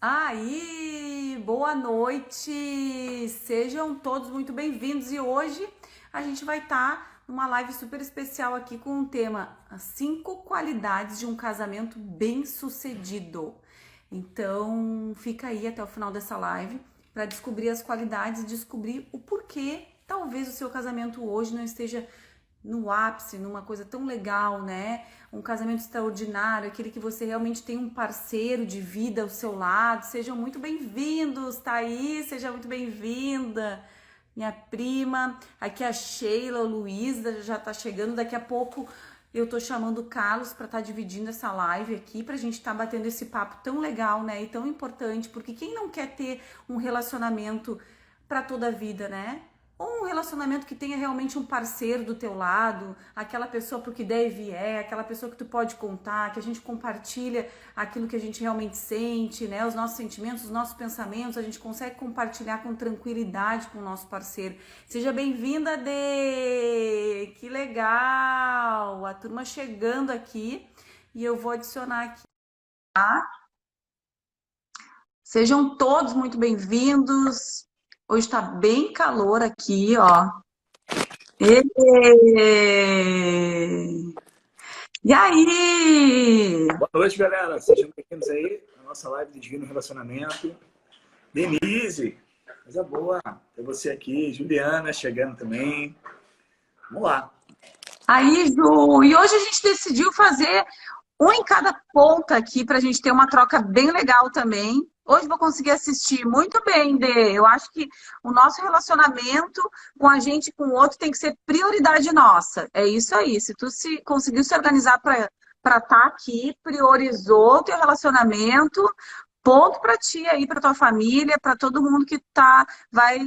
Aí, boa noite! Sejam todos muito bem-vindos e hoje a gente vai estar numa live super especial aqui com o tema As 5 qualidades de um casamento bem-sucedido. Então, fica aí até o final dessa live para descobrir as qualidades e descobrir o porquê talvez o seu casamento hoje não esteja no ápice, numa coisa tão legal, né? Um casamento extraordinário, aquele que você realmente tem um parceiro de vida ao seu lado. Sejam muito bem-vindos, Thaís, seja muito bem-vinda, minha prima. Aqui a Sheila, o Luísa já tá chegando. Daqui a pouco eu tô chamando o Carlos para estar dividindo essa live aqui, pra gente estar batendo esse papo tão legal, né? E tão importante, porque quem não quer ter um relacionamento para toda a vida, né? Ou um relacionamento que tenha realmente um parceiro do teu lado, aquela pessoa pro que deve aquela pessoa que tu pode contar, que a gente compartilha aquilo que a gente realmente sente, né? Os nossos sentimentos, os nossos pensamentos, a gente consegue compartilhar com tranquilidade com o nosso parceiro. Seja bem-vinda, Dê! Que legal! A turma chegando aqui e eu vou adicionar aqui. Sejam todos muito bem-vindos. Hoje está bem calor aqui, ó. E aí? Boa noite, galera. Sejam bem-vindos aí à nossa live de Divino Relacionamento. Denise, coisa boa ter você aqui. Juliana chegando também. Vamos lá. Aí, Ju, e hoje a gente decidiu fazer um em cada ponta aqui para a gente ter uma troca bem legal também. Hoje vou conseguir assistir muito bem, Dê. Eu acho que o nosso relacionamento com a gente e com o outro tem que ser prioridade nossa. É isso aí. Se tu conseguiu se organizar para estar aqui, priorizou o teu relacionamento, ponto para ti aí, para tua família, para todo mundo que vai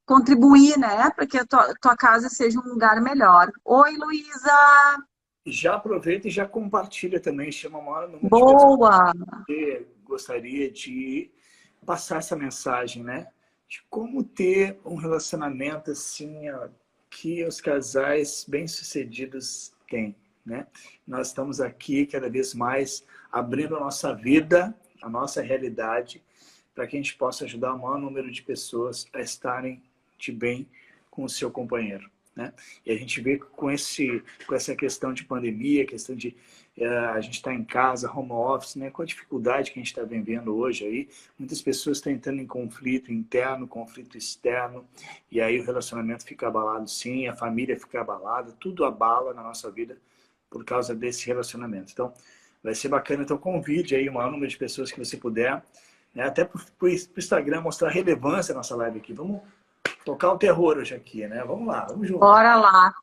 contribuir, né, para que a tua casa seja um lugar melhor. Oi, Luísa! Já aproveita e já compartilha também. Chama o maior número de pessoas Boa! que gostaria de passar essa mensagem, né? De como ter um relacionamento assim, ó, que os casais bem-sucedidos têm, né? Nós estamos aqui cada vez mais abrindo a nossa vida, a nossa realidade, para que a gente possa ajudar o maior número de pessoas a estarem de bem com o seu companheiro, né? E a gente vê com essa questão de pandemia, questão de a gente estar em casa, home office, né? Com a dificuldade que a gente está vivendo hoje aí, muitas pessoas estão entrando em conflito interno, conflito externo, e aí o relacionamento fica abalado sim, a família fica abalada, tudo abala na nossa vida por causa desse relacionamento. Então, vai ser bacana, então convide aí o maior número de pessoas que você puder, né? Até para o Instagram mostrar a relevância da nossa live aqui. Vamos tocar o terror hoje aqui, né? Vamos lá, vamos junto. Bora lá.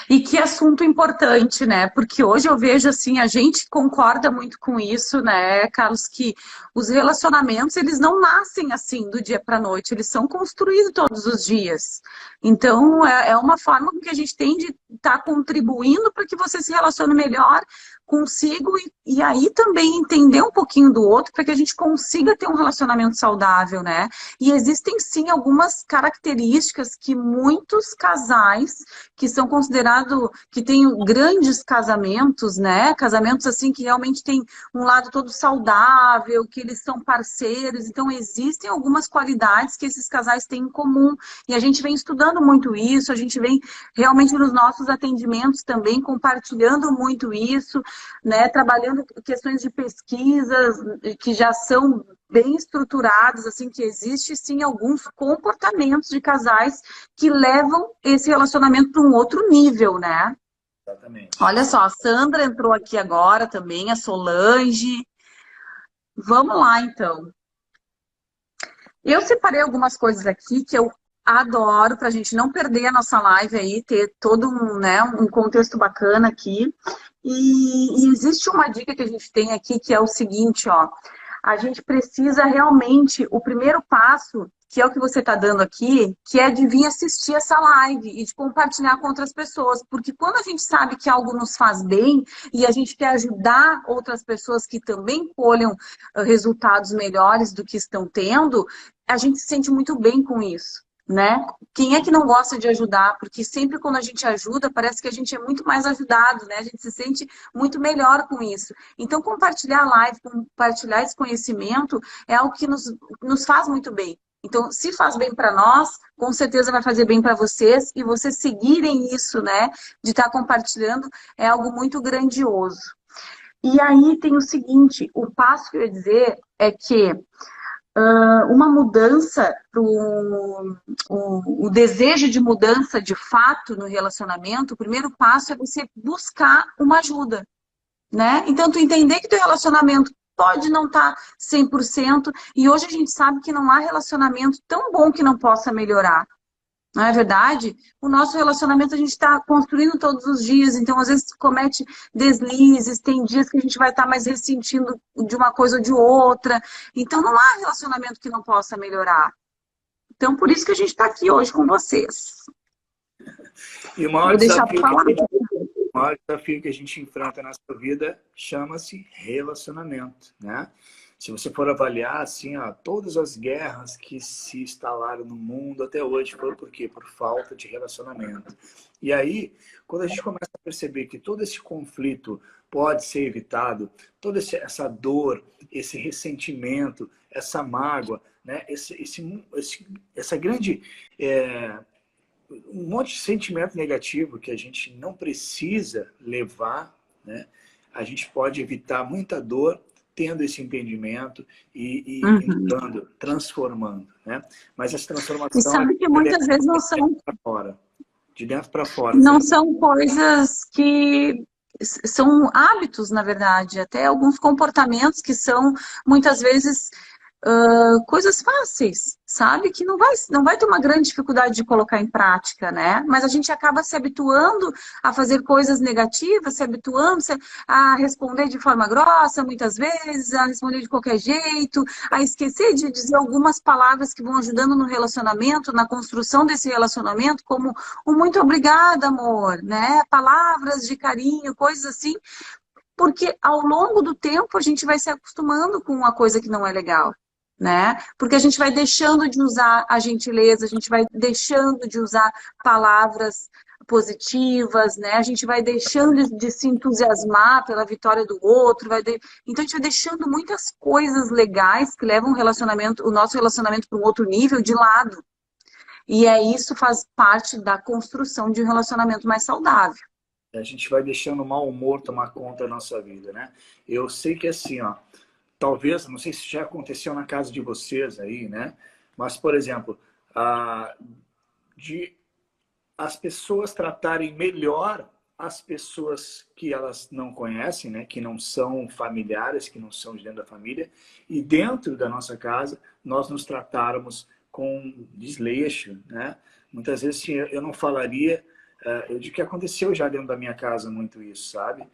E que assunto importante, né? Porque hoje eu vejo assim, a gente concorda muito com isso, né, Carlos, que os relacionamentos, eles não nascem assim do dia para a noite, eles são construídos todos os dias. Então, é uma forma que a gente tem de estar contribuindo para que você se relacione melhor consigo e aí também entender um pouquinho do outro para que a gente consiga ter um relacionamento saudável, né? E existem sim algumas características que muitos casais que são considerados, que têm grandes casamentos, né? Casamentos assim que realmente tem um lado todo saudável, que eles são parceiros. Então existem algumas qualidades que esses casais têm em comum. E a gente vem estudando muito isso, a gente vem realmente nos nossos atendimentos também compartilhando muito isso, né? Trabalhando questões de pesquisas que já são bem estruturados, assim, que existe sim alguns comportamentos de casais que levam esse relacionamento para um outro nível, né? Exatamente. Olha só, a Sandra entrou aqui agora também, a Solange. Vamos lá, então. Eu separei algumas coisas aqui que eu adoro para a gente não perder a nossa live aí, ter todo um, né, um contexto bacana aqui. E existe uma dica que a gente tem aqui que é o seguinte, ó. A gente precisa realmente, o primeiro passo, que é o que você está dando aqui, que é de vir assistir essa live e de compartilhar com outras pessoas. Porque quando a gente sabe que algo nos faz bem e a gente quer ajudar outras pessoas que também colham resultados melhores do que estão tendo, a gente se sente muito bem com isso. né? Quem é que não gosta de ajudar? Porque sempre quando a gente ajuda, parece que a gente é muito mais ajudado, né? A gente se sente muito melhor com isso. Então, compartilhar a live, compartilhar esse conhecimento é algo que nos faz muito bem. Então, se faz bem para nós, com certeza vai fazer bem para vocês, e vocês seguirem isso, né? De estar compartilhando, é algo muito grandioso. E aí tem o seguinte, o passo que eu ia dizer é que uma mudança, o desejo de mudança de fato no relacionamento, o primeiro passo é você buscar uma ajuda, né? Então, tu entender que teu relacionamento pode não estar 100%, e hoje a gente sabe que não há relacionamento tão bom que não possa melhorar. Não é verdade? O nosso relacionamento a gente está construindo todos os dias, então às vezes comete deslizes, tem dias que a gente vai estar mais ressentindo de uma coisa ou de outra. Então não há relacionamento que não possa melhorar. Então por isso que a gente está aqui hoje com vocês. E Vou deixar para falar. o maior desafio que a gente enfrenta nessa vida chama-se relacionamento, né? Se você for avaliar, assim, ó, todas as guerras que se instalaram no mundo até hoje foram por quê? Por falta de relacionamento. E aí, quando a gente começa a perceber que todo esse conflito pode ser evitado, toda essa dor, esse ressentimento, essa mágoa, né? Essa grande... um monte de sentimento negativo que a gente não precisa levar, né? A gente pode evitar muita dor tendo esse entendimento e mudando, transformando, né? Mas essa transformação E sabe que muitas vezes não são... De dentro para fora. Não são coisas que... São hábitos, na verdade. Até alguns comportamentos que são, muitas vezes... coisas fáceis, sabe? Que não vai ter uma grande dificuldade de colocar em prática, né? Mas a gente acaba se habituando a fazer coisas negativas, se habituando a responder de forma grossa, muitas vezes, a responder de qualquer jeito, a esquecer de dizer algumas palavras que vão ajudando no relacionamento, na construção desse relacionamento, como um muito obrigada, amor, né? Palavras de carinho, coisas assim, porque ao longo do tempo a gente vai se acostumando com uma coisa que não é legal. Né? Porque a gente vai deixando de usar a gentileza, a gente vai deixando de usar palavras positivas, né? A gente vai deixando de se entusiasmar pela vitória do outro, então a gente vai deixando muitas coisas legais que levam o nosso relacionamento para um outro nível de lado. E isso faz parte da construção de um relacionamento mais saudável. A gente vai deixando o mau humor tomar conta da nossa vida, né? Eu sei que assim, ó, talvez, não sei se já aconteceu na casa de vocês aí, né? Mas, por exemplo, de as pessoas tratarem melhor as pessoas que elas não conhecem, né? Que não são familiares, que não são de dentro da família, e dentro da nossa casa nós nos tratarmos com desleixo, né? Muitas vezes assim, eu não falaria, eu digo que aconteceu já dentro da minha casa muito isso, sabe?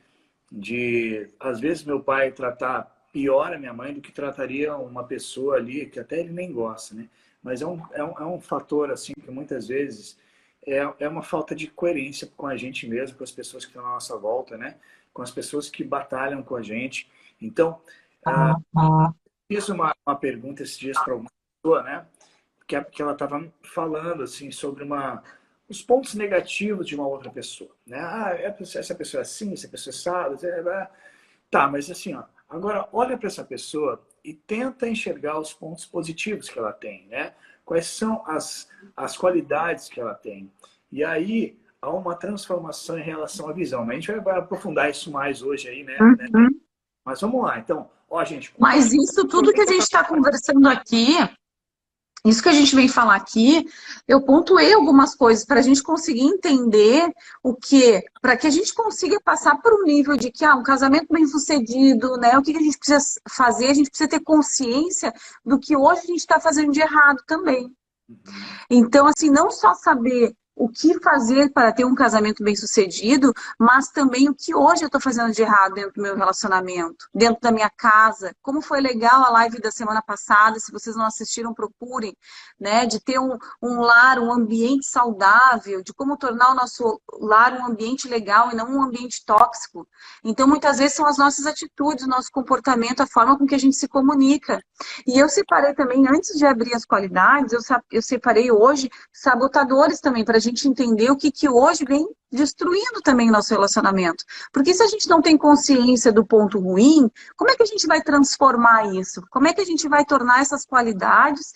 De, às vezes, meu pai tratar pior a minha mãe do que trataria uma pessoa ali que até ele nem gosta, né? Mas é um fator, assim, que muitas vezes é uma falta de coerência com a gente mesmo, com as pessoas que estão à nossa volta, né? Com as pessoas que batalham com a gente. Então, fiz uma pergunta esses dias para uma pessoa, né? Que ela estava falando, assim, sobre os pontos negativos de uma outra pessoa, né? Essa pessoa é assim, essa pessoa é sábia, tá, mas assim, ó, agora olha para essa pessoa e tenta enxergar os pontos positivos que ela tem, né? Quais são as qualidades que ela tem. E aí há uma transformação em relação à visão. Mas a gente vai aprofundar isso mais hoje aí, né? Mas vamos lá, então, ó, gente. Mas isso tudo que a gente está conversando aqui, isso que a gente vem falar aqui, eu pontuei algumas coisas para a gente conseguir entender para que a gente consiga passar por um nível de que um casamento bem sucedido, né? O que a gente precisa fazer? A gente precisa ter consciência do que hoje a gente está fazendo de errado também. Então, assim, não só saber o que fazer para ter um casamento bem-sucedido, mas também o que hoje eu estou fazendo de errado dentro do meu relacionamento, dentro da minha casa. Como foi legal a live da semana passada, se vocês não assistiram, procurem, né? De ter um lar, um ambiente saudável, de como tornar o nosso lar um ambiente legal e não um ambiente tóxico. Então, muitas vezes são as nossas atitudes, o nosso comportamento, a forma com que a gente se comunica. E eu separei também, antes de abrir as qualidades, eu separei hoje sabotadores também, para a gente entender o que, que hoje vem destruindo também o nosso relacionamento. Porque se a gente não tem consciência do ponto ruim, como é que a gente vai transformar isso? Como é que a gente vai tornar essas qualidades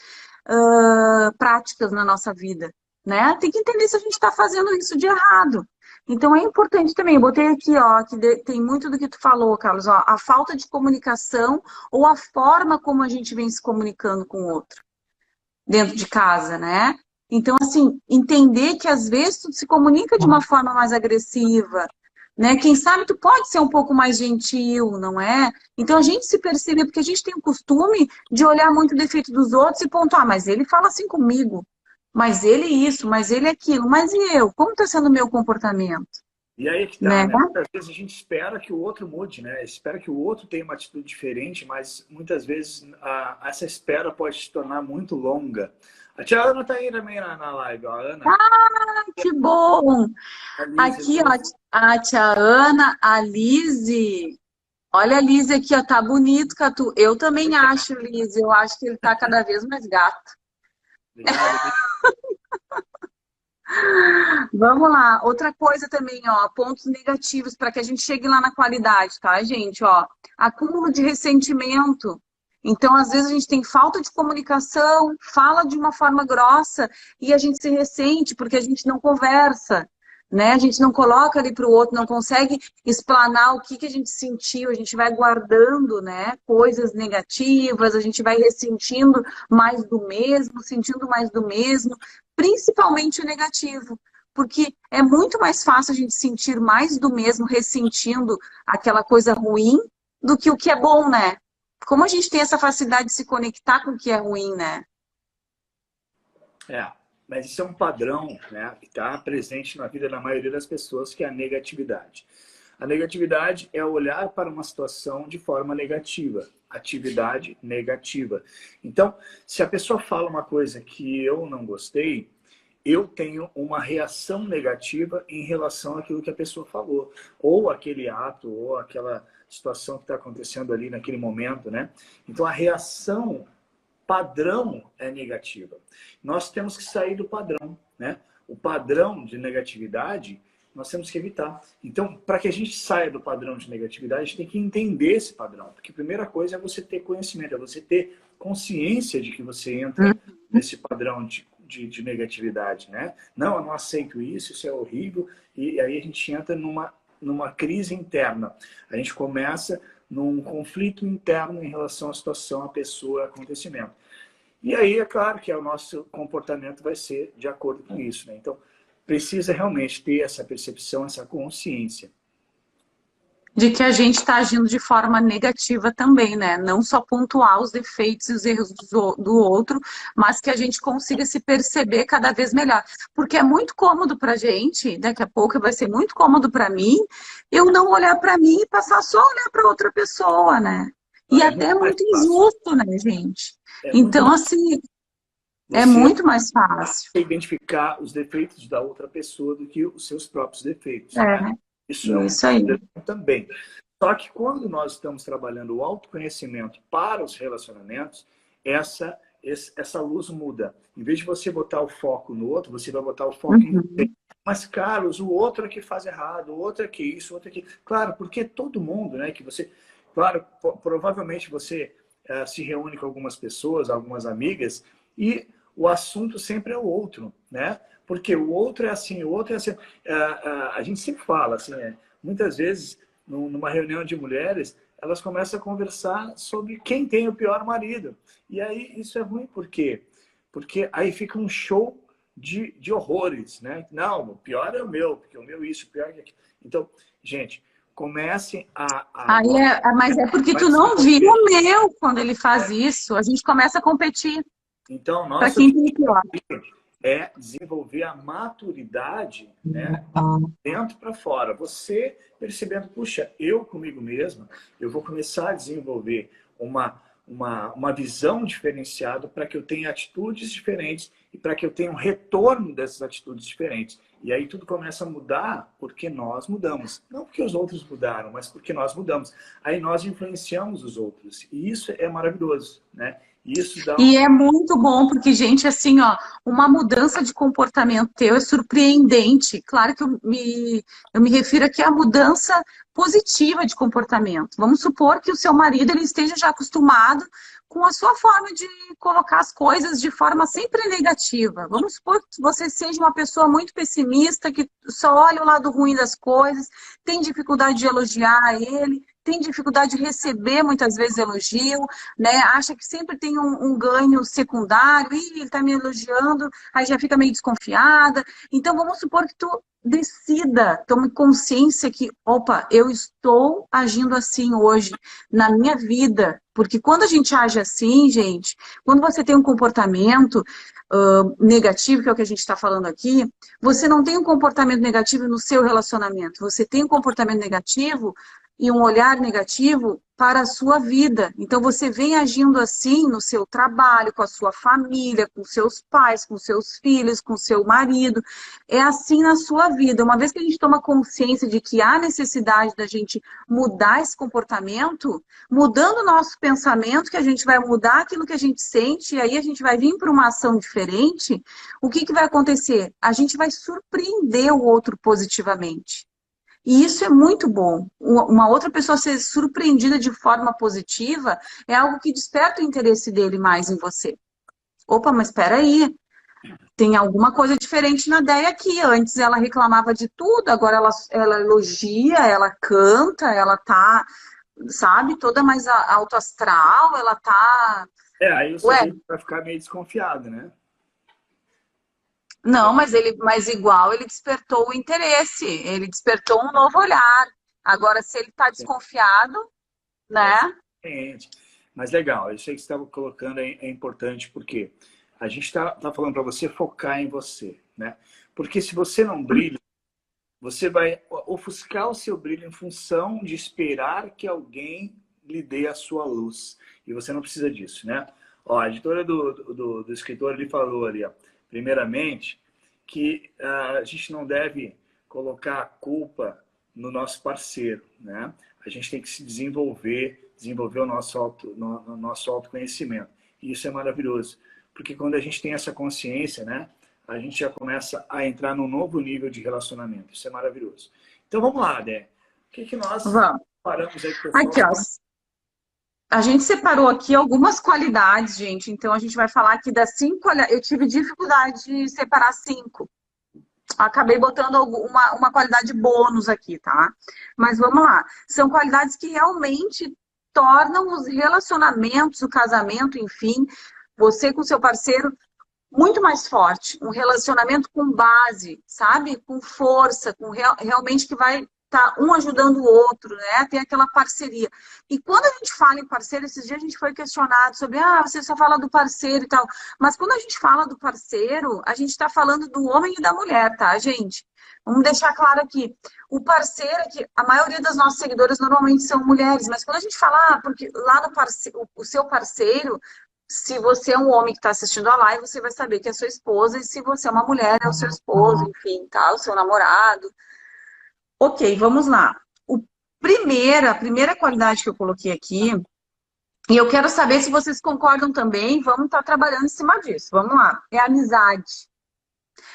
práticas na nossa vida? Né? Tem que entender se a gente está fazendo isso de errado. Então é importante também, eu botei aqui, ó, que tem muito do que tu falou, Carlos, ó, a falta de comunicação ou a forma como a gente vem se comunicando com o outro dentro de casa, né? Então, assim, entender que às vezes tu se comunica de uma forma mais agressiva, né? Quem sabe tu pode ser um pouco mais gentil, não é? Então a gente se percebe, porque a gente tem o costume de olhar muito o defeito dos outros e pontuar, mas ele fala assim comigo, mas ele isso, mas ele aquilo, mas e eu? Como está sendo o meu comportamento? E aí que tá, Né? né? Muitas vezes a gente espera que o outro mude, né? Espera que o outro tenha uma atitude diferente, mas muitas vezes essa espera pode se tornar muito longa. A tia Ana tá aí também na live, ó. A Ana. Ah, que bom! A Liz, Aqui, ó, a tia Ana, a Lise. Olha a Lise aqui, ó, tá bonito, Catu. Eu também acho, Lise. Eu acho que ele tá cada vez mais gato. obrigado. Vamos lá. Outra coisa também, ó, pontos negativos para que a gente chegue lá na qualidade, tá, gente? Ó, acúmulo de ressentimento. Então, às vezes a gente tem falta de comunicação, fala de uma forma grossa e a gente se ressente porque a gente não conversa, né? A gente não coloca ali para o outro, não consegue explanar o que a gente sentiu, a gente vai guardando, né, coisas negativas, a gente vai ressentindo mais do mesmo, sentindo mais do mesmo, principalmente o negativo. Porque é muito mais fácil a gente sentir mais do mesmo, ressentindo aquela coisa ruim, do que o que é bom, né? Como a gente tem essa facilidade de se conectar com o que é ruim, né? Mas isso é um padrão, né, que está presente na vida da maioria das pessoas, que é a negatividade. A negatividade é olhar para uma situação de forma negativa. Atividade negativa. Então, se a pessoa fala uma coisa que eu não gostei, eu tenho uma reação negativa em relação àquilo que a pessoa falou. Ou aquele ato, ou aquela situação que está acontecendo ali naquele momento, né? Então, a reação padrão é negativa. Nós temos que sair do padrão, né? O padrão de negatividade nós temos que evitar. Então, para que a gente saia do padrão de negatividade, a gente tem que entender esse padrão. Porque a primeira coisa é você ter conhecimento, é você ter consciência de que você entra nesse padrão de negatividade, né? Não, eu não aceito isso, isso é horrível. E aí a gente entra numa crise interna. A gente começa num conflito interno em relação à situação, à pessoa, ao acontecimento. E aí, é claro que o nosso comportamento vai ser de acordo com isso, né? Então, precisa realmente ter essa percepção, essa consciência. De que a gente está agindo de forma negativa também, né? Não só pontuar os defeitos e os erros do outro, mas que a gente consiga se perceber cada vez melhor. Porque é muito cômodo para a gente, daqui a pouco vai ser muito cômodo para mim, eu não olhar para mim e passar só a olhar para outra pessoa, né? E até é muito injusto, né, gente? Então, assim, é muito mais fácil identificar os defeitos da outra pessoa do que os seus próprios defeitos. Né? Isso é aí. Também. Só que quando nós estamos trabalhando o autoconhecimento para os relacionamentos, essa luz muda. Em vez de você botar o foco no outro, você vai botar o foco em você. Mas, Carlos, o outro é que faz errado, o outro é que isso, o outro é que... Claro, porque todo mundo, né, que você... Claro, provavelmente você se reúne com algumas pessoas, algumas amigas, e o assunto sempre é o outro, né? Porque o outro é assim, o outro é assim. A gente sempre fala, assim, muitas vezes, numa reunião de mulheres, elas começam a conversar sobre quem tem o pior marido. E aí isso é ruim, por quê? Porque aí fica um show de horrores, né? Não, o pior é o meu, porque o meu isso, o pior é aquilo. Então, gente, comecem mas é porque tu não viu o meu quando ele faz isso. A gente começa a competir. Então, para quem tem pior. é desenvolver a maturidade, né, dentro para fora. Você percebendo, puxa, eu comigo mesma, eu vou começar a desenvolver uma visão diferenciada para que eu tenha atitudes diferentes e para que eu tenha um retorno dessas atitudes diferentes. E aí tudo começa a mudar porque nós mudamos. Não porque os outros mudaram, mas porque nós mudamos. Aí nós influenciamos os outros. E isso é maravilhoso, né? E isso dá E é muito bom, porque, gente, assim, ó, uma mudança de comportamento teu é surpreendente. Claro que eu me refiro aqui à mudança positiva de comportamento. Vamos supor que o seu marido ele esteja já acostumado com a sua forma de colocar as coisas de forma sempre negativa. Vamos supor que você seja uma pessoa muito pessimista, que só olha o lado ruim das coisas, tem dificuldade de elogiar ele, tem dificuldade de receber muitas vezes elogio, né? Acha que sempre tem um ganho secundário, e ele está me elogiando, aí já fica meio desconfiada. Então vamos supor que tu decida, tome consciência que, opa, eu estou agindo assim hoje na minha vida, porque quando a gente age assim, gente, quando você tem um comportamento negativo, que é o que a gente está falando aqui, você não tem um comportamento negativo no seu relacionamento, você tem um comportamento negativo e um olhar negativo para a sua vida. Então você vem agindo assim no seu trabalho, com a sua família, com seus pais, com seus filhos, com seu marido. É assim na sua vida. Uma vez que a gente toma consciência de que há necessidade da gente mudar esse comportamento, mudando o nosso pensamento, que a gente vai mudar aquilo que a gente sente, e aí a gente vai vir para uma ação diferente, o que vai acontecer? A gente vai surpreender o outro positivamente. E isso é muito bom. Uma outra pessoa ser surpreendida de forma positiva é algo que desperta o interesse dele mais em você. Opa, mas espera aí, tem alguma coisa diferente na Déia aqui. Antes ela reclamava de tudo, agora ela elogia, ela canta, ela tá, sabe, toda mais alto astral, ela tá... aí o Ué, sujeito vai ficar meio desconfiado, né? não, mas igual ele despertou o interesse, ele despertou um novo olhar. Agora, se ele tá desconfiado, né? Exatamente. Mas legal, isso aí que você estava colocando é importante, porque a gente está falando para você focar em você, né? Porque se você não brilha, você vai ofuscar o seu brilho em função de esperar que alguém lhe dê a sua luz. E você não precisa disso, né? Ó, a editora do escritor ele falou ali, ó, primeiramente, que a gente não deve colocar a culpa no nosso parceiro, né? A gente tem que se desenvolver o nosso autoconhecimento. E isso é maravilhoso, porque quando a gente tem essa consciência, né, a gente já começa a entrar num novo nível de relacionamento. Isso é maravilhoso. Então vamos lá, Dé. O que nós Vamos. paramos aí com o Aqui, ó. pessoal? A gente separou aqui algumas qualidades, gente. Então, a gente vai falar aqui das 5 qualidades. Eu tive dificuldade de separar 5. Acabei botando uma qualidade bônus aqui, tá? Mas vamos lá. São qualidades que realmente tornam os relacionamentos, o casamento, enfim, você com seu parceiro, muito mais forte. Um relacionamento com base, sabe? Com força, com realmente que vai estar um ajudando o outro, né? Tem aquela parceria. E quando a gente fala em parceiro, esses dias a gente foi questionado sobre, você só fala do parceiro e tal. Mas quando a gente fala do parceiro, a gente está falando do homem e da mulher, tá, gente? Vamos deixar claro aqui. O parceiro, que a maioria das nossas seguidoras normalmente são mulheres, mas quando a gente fala, porque lá no parceiro, o seu parceiro, se você é um homem que está assistindo a live, você vai saber que é sua esposa, e se você é uma mulher, é o seu esposo, enfim, tá? O seu namorado. Ok, vamos lá. A primeira qualidade que eu coloquei aqui, e eu quero saber se vocês concordam também, vamos estar trabalhando em cima disso. Vamos lá. É a amizade.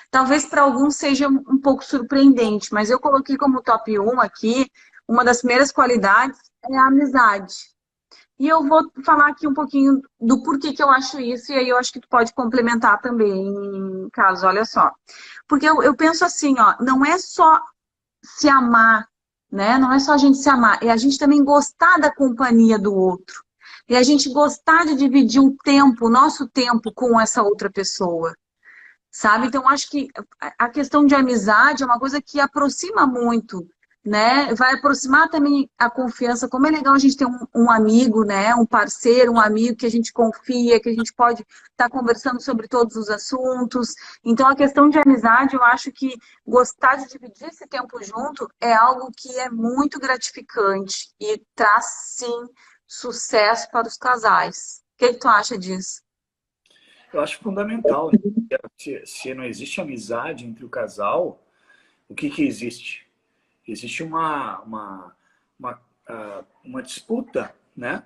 Talvez para alguns seja um pouco surpreendente, mas eu coloquei como top 1 aqui, uma das primeiras qualidades é a amizade. E eu vou falar aqui um pouquinho do porquê que eu acho isso, e aí eu acho que tu pode complementar também, Carlos, olha só. Porque eu penso assim, ó, não é só se amar, né? Não é só a gente se amar, é a gente também gostar da companhia do outro. E a gente gostar de dividir o tempo, o nosso tempo com essa outra pessoa, sabe? Então, acho que a questão de amizade é uma coisa que aproxima muito, né? Vai aproximar também a confiança. Como é legal a gente ter um amigo, né? Um parceiro, um amigo que a gente confia, que a gente pode estar conversando sobre todos os assuntos. Então, a questão de amizade, eu acho que gostar de dividir esse tempo junto é algo que é muito gratificante e traz, sim, sucesso para os casais. O que tu acha disso? Eu acho fundamental, né? Se não existe amizade entre o casal, o que que existe? Existe uma disputa, né?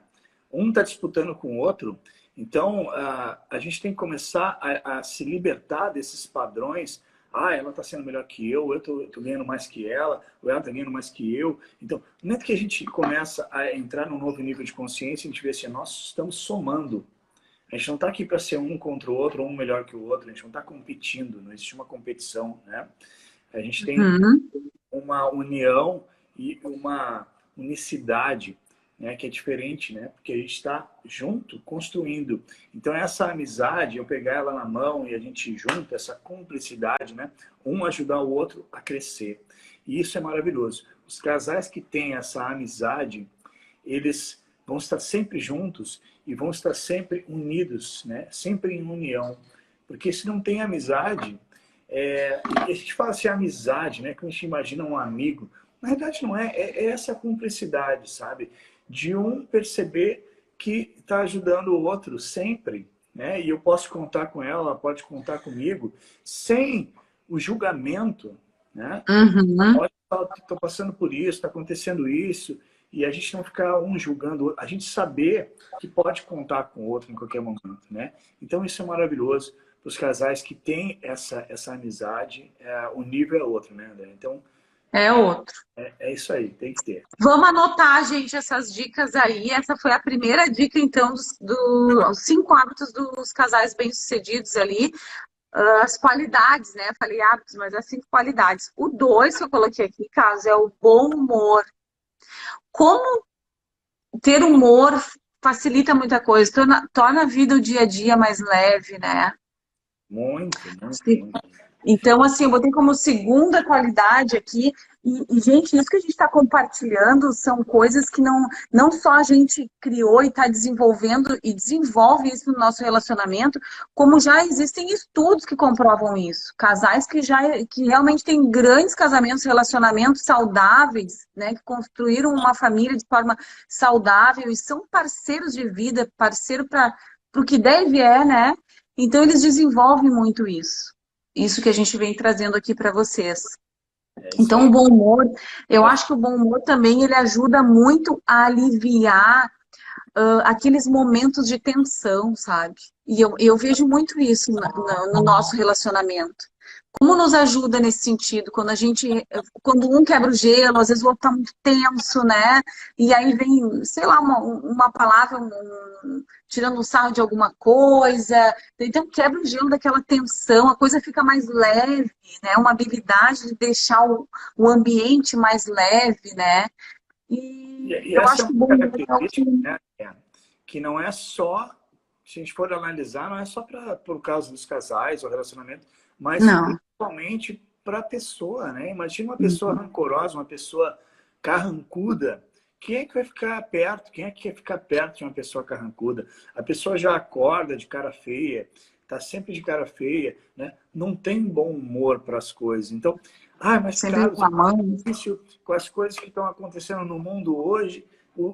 Um está disputando com o outro. Então, a gente tem que começar a se libertar desses padrões. Ah, ela está sendo melhor que eu estou ganhando mais que ela, ou ela está ganhando mais que eu. Então, no momento que a gente começa a entrar num novo nível de consciência, a gente vê assim, nós estamos somando. A gente não está aqui para ser um contra o outro, ou um melhor que o outro. A gente não está competindo, não existe uma competição, né? A gente tem Uhum. uma união e uma unicidade, né, que é diferente, né, porque a gente está junto, construindo. Então, essa amizade, eu pegar ela na mão e a gente junto, essa cumplicidade, né, um ajudar o outro a crescer. E isso é maravilhoso. Os casais que têm essa amizade, eles vão estar sempre juntos e vão estar sempre unidos, né, sempre em união. Porque se não tem amizade, e a gente fala assim, amizade, né? Que a gente imagina um amigo. Na verdade, não é. É essa cumplicidade, sabe? De um perceber que está ajudando o outro sempre, né? E eu posso contar com ela, ela pode contar comigo, sem o julgamento, né? Uhum. Olha, estou passando por isso, está acontecendo isso, e a gente não ficar um julgando o outro, a gente saber que pode contar com o outro em qualquer momento, né? Então isso é maravilhoso para os casais que têm essa amizade, o nível é outro, né, André? Então É outro. é isso aí, tem que ter. Vamos anotar, gente, essas dicas aí. Essa foi a primeira dica, então, dos 5 hábitos dos casais bem-sucedidos ali. As qualidades, né? Falei hábitos, mas as 5 qualidades. O 2 que eu coloquei aqui, caso, é o bom humor. Como ter humor facilita muita coisa, torna a vida, o dia a dia mais leve, né? Muito, muito, muito. Então, assim, eu botei como segunda qualidade aqui. Gente, isso que a gente está compartilhando são coisas que não só a gente criou e está desenvolvendo e desenvolve isso no nosso relacionamento, como já existem estudos que comprovam isso. Casais que realmente têm grandes casamentos, relacionamentos saudáveis, né? Que construíram uma família de forma saudável e são parceiros de vida, parceiro para o que deve é, né? Então, eles desenvolvem muito isso. Isso que a gente vem trazendo aqui para vocês. É isso Então, aí. o bom humor, eu acho que o bom humor também ele ajuda muito a aliviar aqueles momentos de tensão, sabe? E eu vejo muito isso no nosso relacionamento. Como nos ajuda nesse sentido, quando um quebra o gelo, às vezes o outro tá muito tenso, né? E aí vem, sei lá, uma palavra, tirando um sarro de alguma coisa. Então quebra o gelo daquela tensão, a coisa fica mais leve, né? Uma habilidade de deixar o ambiente mais leve, né? E E eu essa é acho que uma o bom humor é o característica, que... né, que não é só, se a gente for analisar, não é só por causa dos casais ou relacionamento, mas Não. principalmente para a pessoa, né? Imagina uma pessoa rancorosa, uma pessoa carrancuda. Quem é que vai ficar perto? Quem é que quer ficar perto de uma pessoa carrancuda? A pessoa já acorda de cara feia, tá sempre de cara feia, né? Não tem bom humor para as coisas. Então, mas Sempre Carlos, reclamando. difícil com as coisas que estão acontecendo no mundo hoje,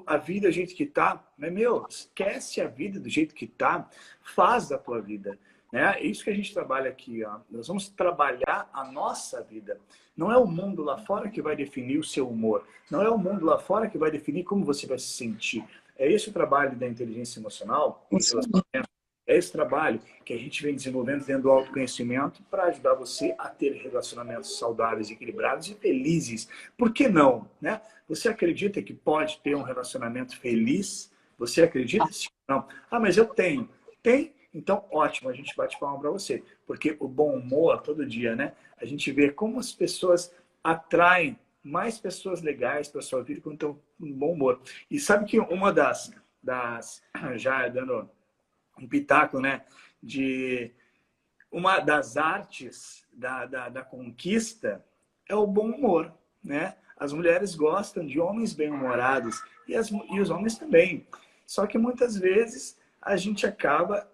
a vida do jeito que está, mas, meu, esquece a vida do jeito que está, faz da tua vida. Né? É isso que a gente trabalha aqui. Ó. Nós vamos trabalhar a nossa vida. Não é o mundo lá fora que vai definir o seu humor. Não é o mundo lá fora que vai definir como você vai se sentir. É esse o trabalho da inteligência emocional e dos Isso aí. relacionamentos. É esse trabalho que a gente vem desenvolvendo dentro do autoconhecimento para ajudar você a ter relacionamentos saudáveis, equilibrados e felizes. Por que não? Né? Você acredita que pode ter um relacionamento feliz? Você acredita? Sim, não. Mas eu tenho. Tem? Então, ótimo, a gente bate palma para você. Porque o bom humor, todo dia, né? A gente vê como as pessoas atraem mais pessoas legais para sua vida quando estão com bom humor. E sabe que uma já dando um pitaco, né? De uma das artes da conquista é o bom humor, né? As mulheres gostam de homens bem-humorados e os homens também. Só que muitas vezes a gente acaba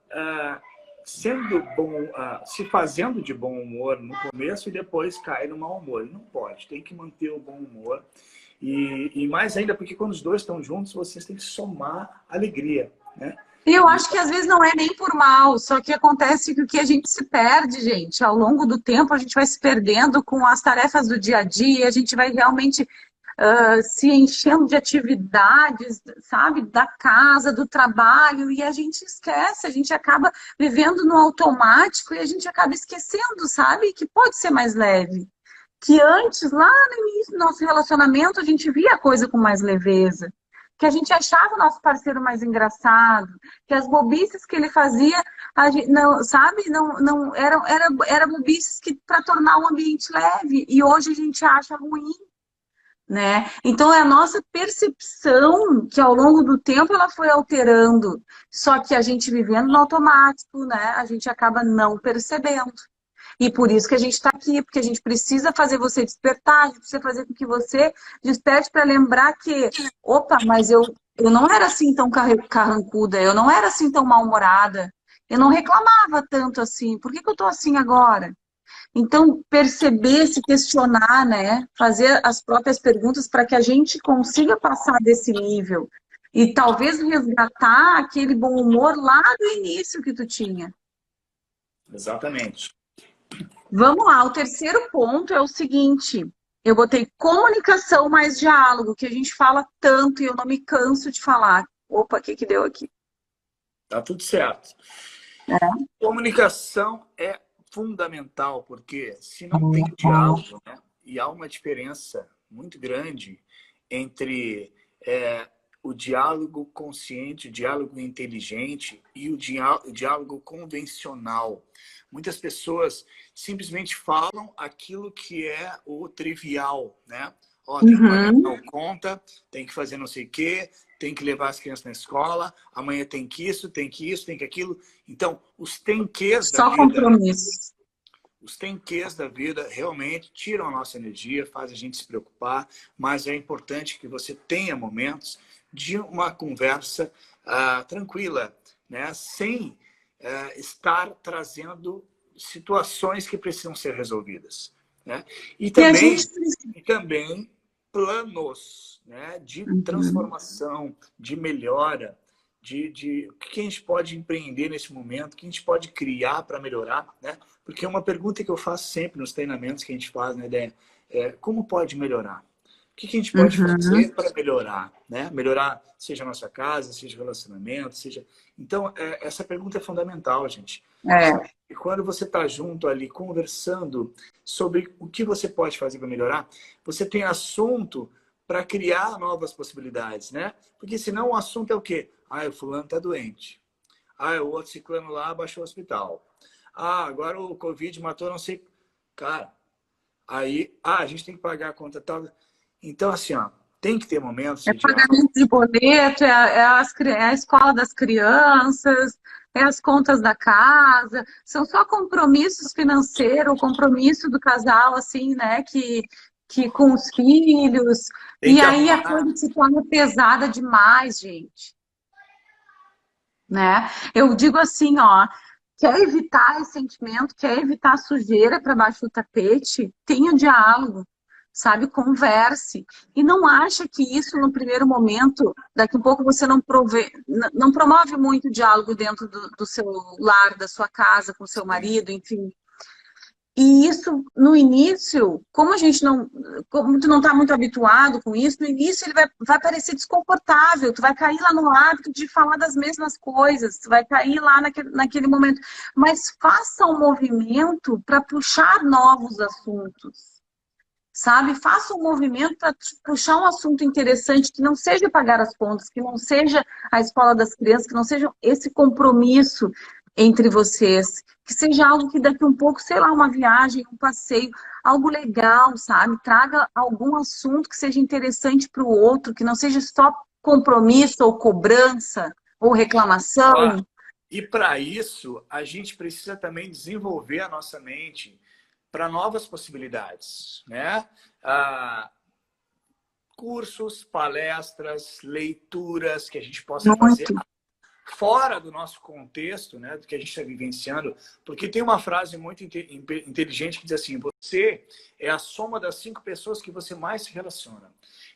sendo bom, se fazendo de bom humor no começo e depois cai no mau humor. Não pode, tem que manter o bom humor. E mais ainda, porque quando os dois estão juntos, vocês têm que somar alegria, né? E eu acho que às vezes não é nem por mal, só que acontece que o que a gente se perde, gente, ao longo do tempo a gente vai se perdendo com as tarefas do dia a dia, a gente vai realmente se enchendo de atividades, sabe, da casa, do trabalho, e a gente esquece, a gente acaba vivendo no automático e a gente acaba esquecendo, sabe, que pode ser mais leve. Que antes, lá no início do nosso relacionamento, a gente via a coisa com mais leveza. Que a gente achava o nosso parceiro mais engraçado, que as bobices que ele fazia, a gente, não, sabe, não era bobices que para tornar o ambiente leve. E hoje a gente acha ruim, né? Então é a nossa percepção que ao longo do tempo ela foi alterando. Só que a gente vivendo no automático, né? A gente acaba não percebendo. E por isso que a gente está aqui, porque a gente precisa fazer você despertar, a gente precisa fazer com que você desperte para lembrar que, opa, mas eu não era assim tão carrancuda, eu não era assim tão mal-humorada, eu não reclamava tanto assim, por que que eu estou assim agora? Então, perceber, se questionar, né? Fazer as próprias perguntas para que a gente consiga passar desse nível. E talvez resgatar aquele bom humor lá do início que tu tinha. Exatamente. Vamos lá, o terceiro ponto é o seguinte. Eu botei comunicação mais diálogo, que a gente fala tanto e eu não me canso de falar. Opa, o que que deu aqui? Tá tudo certo. É. Comunicação é fundamental, porque se não tem diálogo, né, e há uma diferença muito grande entre o diálogo consciente, o diálogo inteligente e o diálogo convencional. Muitas pessoas simplesmente falam aquilo que é o trivial, né? Ó, tem que pagar Uhum. tal conta, tem que fazer não sei o quê, tem que levar as crianças na escola, amanhã tem que isso, tem que isso, tem que aquilo. Então, Só compromisso. os tenquês da vida realmente tiram a nossa energia, fazem a gente se preocupar, mas é importante que você tenha momentos de uma conversa tranquila, né? Sem estar trazendo situações que precisam ser resolvidas, né? E E a gente também, precisa. e também planos, né? De Uhum. transformação, de melhora, de o que a gente pode empreender nesse momento, o que a gente pode criar para melhorar, né? Porque uma pergunta que eu faço sempre nos treinamentos que a gente faz, né, ideia é como pode melhorar? O que a gente pode Uhum. fazer para melhorar, né? Melhorar, seja a nossa casa, seja o relacionamento, seja... Então, essa pergunta é fundamental, gente. É. E quando você está junto ali, conversando sobre o que você pode fazer para melhorar, você tem assunto para criar novas possibilidades, né? Porque senão o assunto é o quê? Ah, o fulano está doente. Ah, o outro ciclano lá abaixou o hospital. Ah, agora o Covid matou não sei... Cara, aí... Ah, a gente tem que pagar a conta tal. Então, assim, ó, tem que ter momentos É de diálogo. pagamento de boleto, é a escola das crianças, é as contas da casa, são só compromissos financeiros, o compromisso do casal, assim, né, que com os filhos, Tem e que aí a arrumar. coisa se torna pesada demais, gente, né? Eu digo assim, ó, quer evitar esse sentimento, quer evitar a sujeira para baixo do tapete, tenha diálogo, sabe? Converse. E não acha que isso, no primeiro momento, daqui a pouco você não promove muito diálogo dentro do seu lar, da sua casa, com seu Sim. marido, enfim. E isso, no início, como a gente não, como tu não está muito habituado com isso, no início ele vai parecer desconfortável, tu vai cair lá no hábito de falar das mesmas coisas, tu vai cair lá naquele momento. Mas faça um movimento para puxar novos assuntos, sabe? Faça um movimento para puxar um assunto interessante que não seja pagar as contas, que não seja a escola das crianças, que não seja esse compromisso entre vocês, que seja algo que daqui um pouco, sei lá, uma viagem, um passeio, algo legal, sabe? Traga algum assunto que seja interessante para o outro, que não seja só compromisso ou cobrança ou Ó, reclamação. e para isso, a gente precisa também desenvolver a nossa mente para novas possibilidades, né? Ah, cursos, palestras, leituras que a gente possa fazer Muito. fora do nosso contexto, né, do que a gente está vivenciando, porque tem uma frase muito inteligente que diz assim: você é a soma das 5 pessoas que você mais se relaciona.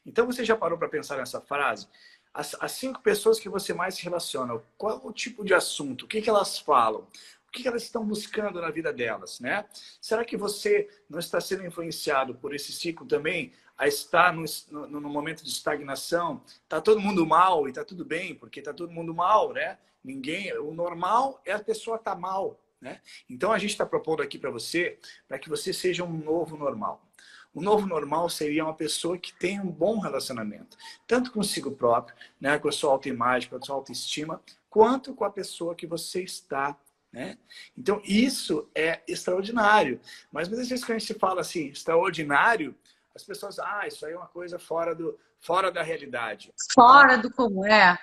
Então, você já parou para pensar nessa frase? As 5 pessoas que você mais se relaciona, qual é o tipo de assunto? O que que elas falam? O que que elas estão buscando na vida delas, né? Será que você não está sendo influenciado por esse ciclo também a estar no momento de estagnação? Tá todo mundo mal e tá tudo bem, porque tá todo mundo mal, né? O normal é a pessoa estar mal, né? Então a gente está propondo aqui para que você seja um novo normal. O novo normal seria uma pessoa que tem um bom relacionamento, tanto consigo próprio, né, com a sua autoimagem, com a sua autoestima, quanto com a pessoa que você está, né? Então, isso é extraordinário. Mas muitas vezes quando a gente fala assim, extraordinário, as pessoas, isso aí é uma coisa fora da realidade. Não, Fora do comum, é.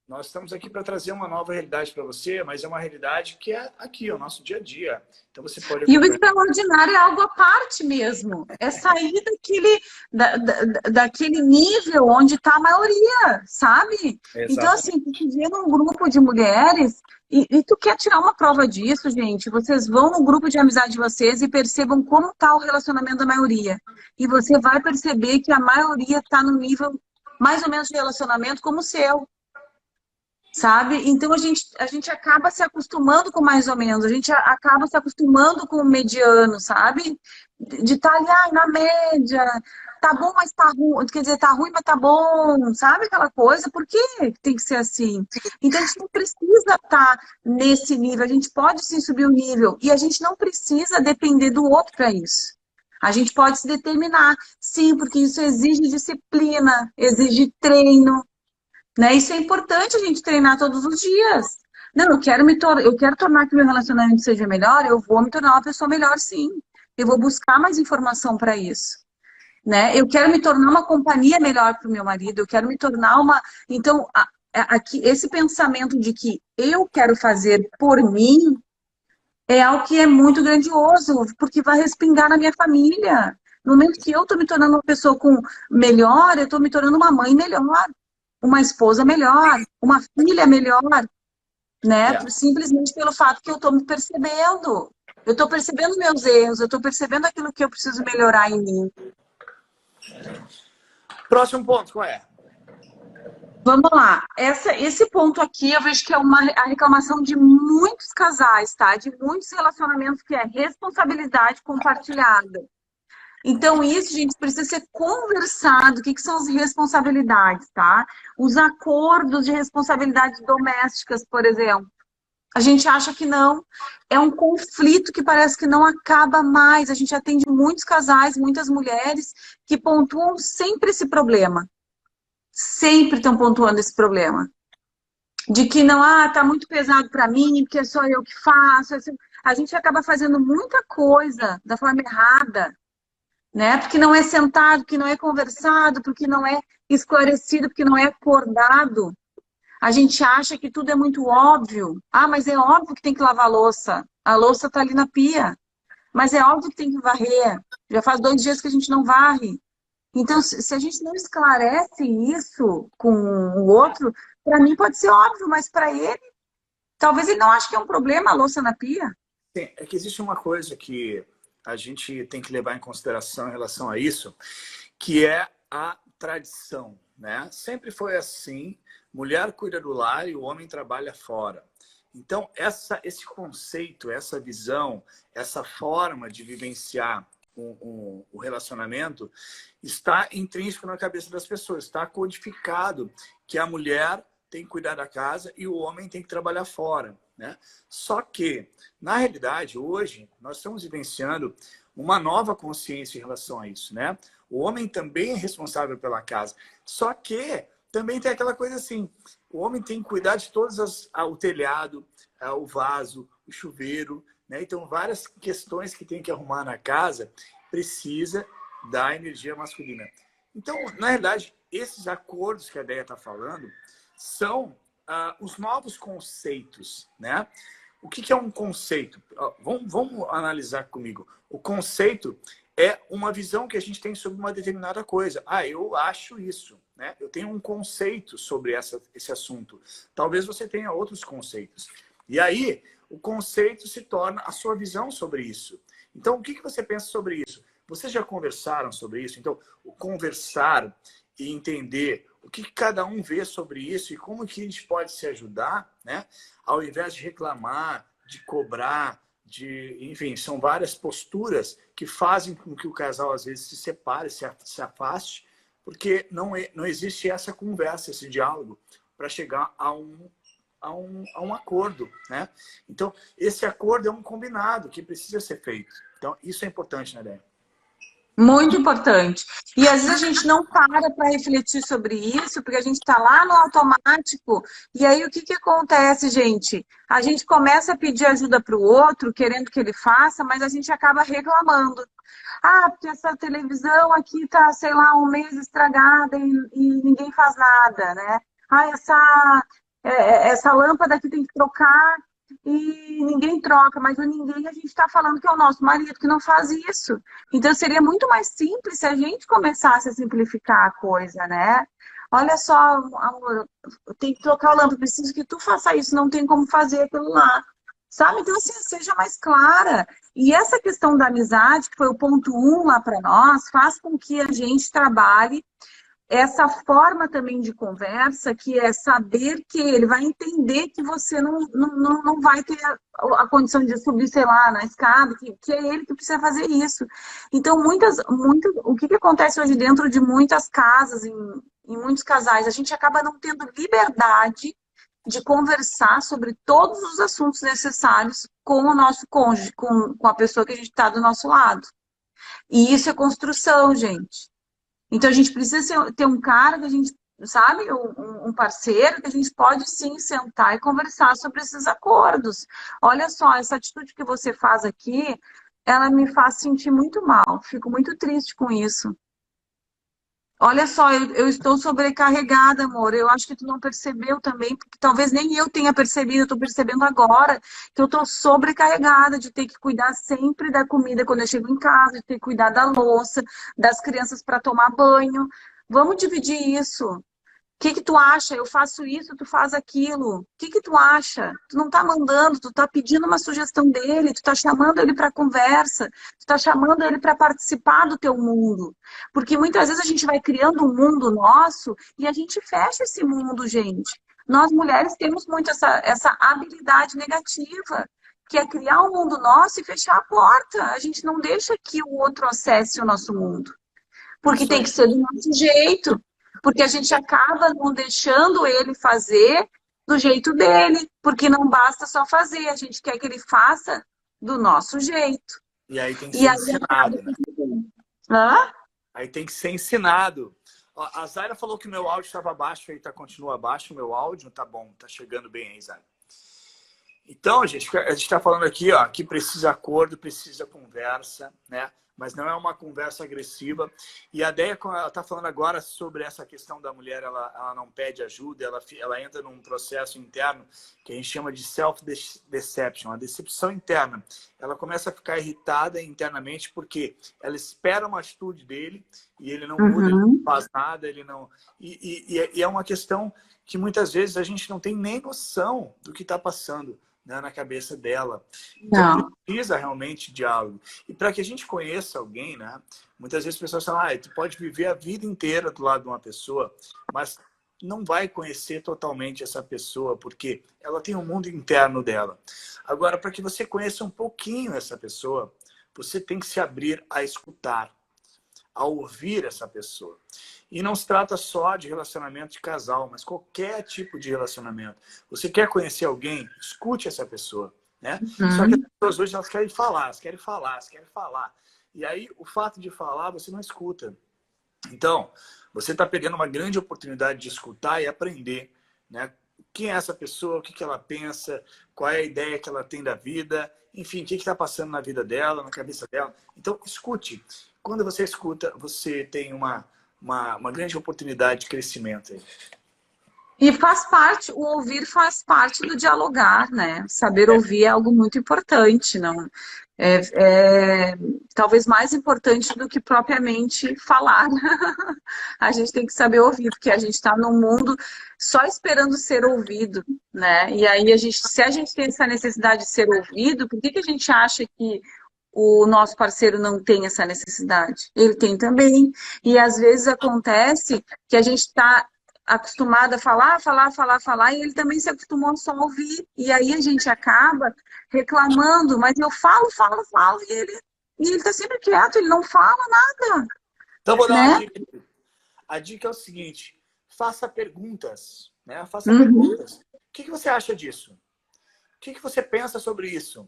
nós estamos aqui para trazer uma nova realidade para você, mas é uma realidade que é aqui, o nosso dia a dia. Então, você pode E o acompanhar. extraordinário é algo à parte mesmo. É sair daquele nível onde está a maioria, sabe? Então, assim, Exatamente. tu vê num grupo de mulheres e tu quer tirar uma prova disso, gente. Vocês vão no grupo de amizade de vocês e percebam como está o relacionamento da maioria. E você vai perceber que a maioria está no nível mais ou menos de relacionamento como o seu. Sabe? Então a gente acaba se acostumando com mais ou menos, a gente acaba se acostumando com o mediano, sabe? De estar ali, na média, tá bom, mas tá ruim, quer dizer, tá ruim, mas tá bom, sabe aquela coisa? Por que tem que ser assim? Então a gente não precisa estar nesse nível, a gente pode sim subir o nível e a gente não precisa depender do outro para isso. A gente pode se determinar, sim, porque isso exige disciplina, exige treino, né? Isso é importante a gente treinar todos os dias. Não, eu quero tornar que meu relacionamento seja melhor, eu vou me tornar uma pessoa melhor, sim. Eu vou buscar mais informação para isso, né? Eu quero me tornar uma companhia melhor para o meu marido, eu quero me tornar uma. Então, aqui, esse pensamento de que eu quero fazer por mim é algo que é muito grandioso, porque vai respingar na minha família. No momento que eu estou me tornando uma pessoa melhor, eu estou me tornando uma mãe melhor, uma esposa melhor, uma filha melhor, né? É. Simplesmente pelo fato que eu estou me percebendo. Eu estou percebendo meus erros, eu estou percebendo aquilo que eu preciso melhorar em mim. Próximo ponto, qual é? Vamos lá. Esse ponto aqui eu vejo que é a reclamação de muitos casais, tá? De muitos relacionamentos, que é responsabilidade compartilhada. Então, isso, gente, precisa ser conversado. O que são as responsabilidades, tá? Os acordos de responsabilidades domésticas, por exemplo. A gente acha que não. É um conflito que parece que não acaba mais. A gente atende muitos casais, muitas mulheres que pontuam sempre esse problema. Sempre estão pontuando esse problema. De que não, tá muito pesado para mim, porque é só eu que faço. A gente acaba fazendo muita coisa da forma errada, né? Porque não é sentado, porque não é conversado, porque não é esclarecido, porque não é acordado. A gente acha que tudo é muito óbvio. Mas é óbvio que tem que lavar a louça. A louça está ali na pia. Mas é óbvio que tem que varrer. Já faz 2 dias que a gente não varre. Então, se a gente não esclarece isso com o outro, para mim pode ser óbvio, mas para ele, talvez ele não ache que é um problema a louça na pia. Sim, é que existe uma coisa que a gente tem que levar em consideração em relação a isso, que é a tradição, né? Sempre foi assim, mulher cuida do lar e o homem trabalha fora. Então, esse conceito, essa visão, essa forma de vivenciar o relacionamento está intrínseco na cabeça das pessoas, está codificado que a mulher tem que cuidar da casa e o homem tem que trabalhar fora, né? Só que, na realidade, hoje, nós estamos vivenciando uma nova consciência em relação a isso, né? O homem também é responsável pela casa. Só que também tem aquela coisa assim, o homem tem que cuidar de o telhado, o vaso, o chuveiro, né? Então, várias questões que tem que arrumar na casa precisa da energia masculina. Então, na realidade, esses acordos que a Déia está falando são os novos conceitos, né? O que é um conceito? Vamos analisar comigo. O conceito é uma visão que a gente tem sobre uma determinada coisa. Ah, eu acho isso, né? Eu tenho um conceito sobre esse assunto. Talvez você tenha outros conceitos. E aí, o conceito se torna a sua visão sobre isso. Então, o que você pensa sobre isso? Vocês já conversaram sobre isso? Então, o conversar e entender o que cada um vê sobre isso e como que a gente pode se ajudar, né? Ao invés de reclamar, de cobrar, enfim, são várias posturas que fazem com que o casal às vezes se separe, se afaste, porque não existe essa conversa, esse diálogo para chegar a um acordo, né? Então, esse acordo é um combinado que precisa ser feito. Então, isso é importante, né, Débora? Muito importante. E às vezes a gente não para refletir sobre isso, porque a gente está lá no automático. E aí o que, que acontece, gente? A gente começa a pedir ajuda para o outro, querendo que ele faça, mas a gente acaba reclamando. Ah, porque essa televisão aqui tá, sei lá, um mês estragada e ninguém faz nada, né? Ah, essa lâmpada aqui tem que trocar e ninguém troca, mas o ninguém a gente está falando que é o nosso marido que não faz isso. Então seria muito mais simples se a gente começasse a simplificar a coisa, né? Olha só, amor, eu tenho que trocar a lâmpada, preciso que tu faça isso, não tem como fazer aquilo lá. Sabe? Então, assim, seja mais clara. E essa questão da amizade, que foi o ponto 1 lá para nós, faz com que a gente trabalhe essa forma também de conversa, que é saber que ele vai entender que você não vai ter a condição de subir, sei lá, na escada, que é ele que precisa fazer isso. Então, o que acontece hoje dentro de muitas casas, em muitos casais, a gente acaba não tendo liberdade de conversar sobre todos os assuntos necessários com o nosso cônjuge, com a pessoa que a gente está do nosso lado. E isso é construção, gente. Então, a gente precisa ter um cara que a gente, sabe, um parceiro que a gente pode sim sentar e conversar sobre esses acordos. Olha só, essa atitude que você faz aqui, ela me faz sentir muito mal. Fico muito triste com isso. Olha só, eu estou sobrecarregada, amor. Eu acho que tu não percebeu também, porque talvez nem eu tenha percebido, eu estou percebendo agora que eu estou sobrecarregada de ter que cuidar sempre da comida quando eu chego em casa, de ter que cuidar da louça, das crianças para tomar banho. Vamos dividir isso. O que que tu acha? Eu faço isso, tu faz aquilo. O que que tu acha? Tu não tá mandando, tu tá pedindo uma sugestão dele, tu tá chamando ele para conversa, tu tá chamando ele para participar do teu mundo. Porque muitas vezes a gente vai criando um mundo nosso e a gente fecha esse mundo, gente. Nós mulheres temos muito essa habilidade negativa, que é criar um mundo nosso e fechar a porta. A gente não deixa que o outro acesse o nosso mundo. Porque Isso tem aí. que ser do nosso jeito. Porque a gente acaba não deixando ele fazer do jeito dele. Porque não basta só fazer, a gente quer que ele faça do nosso jeito. E aí tem que E ser aí acaba. ensinado, né? Hã? Aí tem que ser ensinado. Ó, a Zaira falou que o meu áudio estava baixo, aí continua baixo o meu áudio. Tá bom, tá chegando bem aí, Zaira. Então, gente, a gente está falando aqui, ó, que precisa acordo, precisa conversa, né? Mas não é uma conversa agressiva. E a Deia, ela está falando agora sobre essa questão da mulher, ela não pede ajuda, ela entra num processo interno que a gente chama de self-deception, a decepção interna. Ela começa a ficar irritada internamente porque ela espera uma atitude dele e ele não muda, ele não faz nada, ele não... E é uma questão que muitas vezes a gente não tem nem noção do que está passando, né, na cabeça dela. Então Não. precisa realmente de diálogo. E para que a gente conheça alguém, né, muitas vezes as pessoas falam, tu pode viver a vida inteira do lado de uma pessoa, mas não vai conhecer totalmente essa pessoa, porque ela tem um mundo interno dela. Agora, para que você conheça um pouquinho essa pessoa, você tem que se abrir a escutar, a ouvir essa pessoa. E não se trata só de relacionamento de casal, mas qualquer tipo de relacionamento. Você quer conhecer alguém? Escute essa pessoa, né? Só que as pessoas hoje elas querem falar, elas querem falar, elas querem falar. E aí, o fato de falar, você não escuta. Então, você está perdendo uma grande oportunidade de escutar e aprender, né? Quem é essa pessoa, o que ela pensa, qual é a ideia que ela tem da vida, enfim, o que está passando na vida dela, na cabeça dela. Então, escute. Quando você escuta, você tem uma grande oportunidade de crescimento aí. E faz parte, o ouvir faz parte do dialogar, né? Saber É, ouvir é algo muito importante, não? É, é talvez mais importante do que propriamente falar. A gente tem que saber ouvir, porque a gente está num mundo só esperando ser ouvido, né? E aí se a gente tem essa necessidade de ser ouvido, por que que a gente acha que o nosso parceiro não tem essa necessidade? Ele tem também. E às vezes acontece que a gente está acostumado a falar, falar, falar, falar, e ele também se acostumou a só ouvir. E aí a gente acaba reclamando, mas eu falo, falo, falo, e ele está sempre quieto, ele não fala nada, então, vou dar uma né? dica. A dica é o seguinte: faça perguntas, né? Faça Uhum. perguntas. O que você acha disso? O que você pensa sobre isso?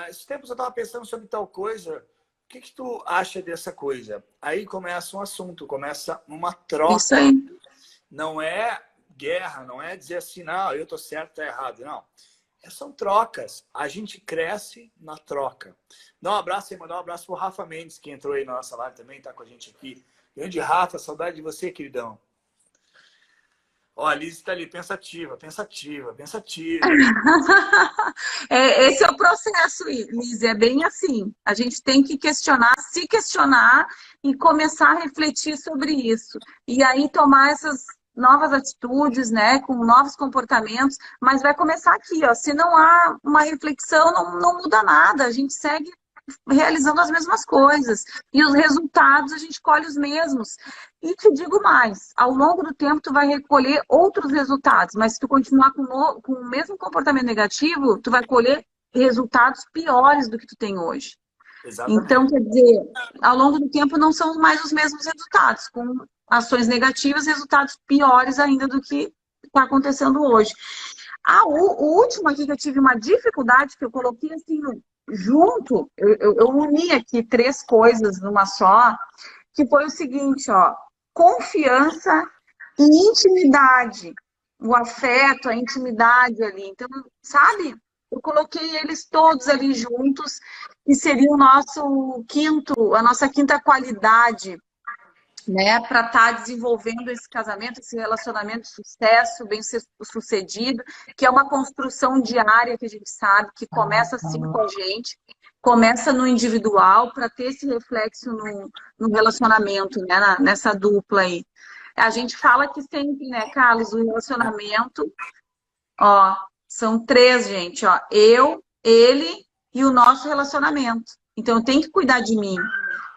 Esses tempos eu estava pensando sobre tal coisa. O que tu acha dessa coisa? Aí começa um assunto, começa uma Isso troca. aí. Não é guerra, não é dizer assim, não, eu tô certo, tá errado. Não. São trocas. A gente cresce na troca. Dá um abraço aí, mandar um abraço pro Rafa Mendes, que entrou aí na nossa live também, tá com a gente aqui. Grande Rafa, saudade de você, queridão. Ó, a Liz está ali, pensativa, pensativa, pensativa. Esse é o processo, Liz, é bem assim. A gente tem que questionar, se questionar e começar a refletir sobre isso. E aí tomar essas novas atitudes, né, com novos comportamentos, mas vai começar aqui, ó. Se não há uma reflexão, não muda nada. A gente segue realizando as mesmas coisas. E os resultados a gente colhe os mesmos. E te digo mais, ao longo do tempo tu vai recolher outros resultados, mas se tu continuar com o mesmo comportamento negativo, tu vai colher resultados piores do que tu tem hoje. Então, Exatamente. quer dizer, ao longo do tempo não são mais os mesmos resultados, com ações negativas, resultados piores ainda do que está acontecendo hoje. O último aqui que eu tive uma dificuldade, que eu coloquei assim junto, eu uni aqui três coisas numa só, que foi o seguinte, ó, confiança e intimidade, o afeto, a intimidade ali. Então, sabe? Eu coloquei eles todos ali juntos, e seria o nosso quinto, a nossa quinta qualidade, né, para estar desenvolvendo esse casamento, esse relacionamento de sucesso, bem sucedido, que é uma construção diária que a gente sabe que começa assim com a gente, começa no individual para ter esse reflexo no relacionamento, né, nessa dupla aí. A gente fala que sempre, né, Carlos, o relacionamento, ó, são três, gente, ó, eu, ele e o nosso relacionamento. Então eu tenho que cuidar de mim,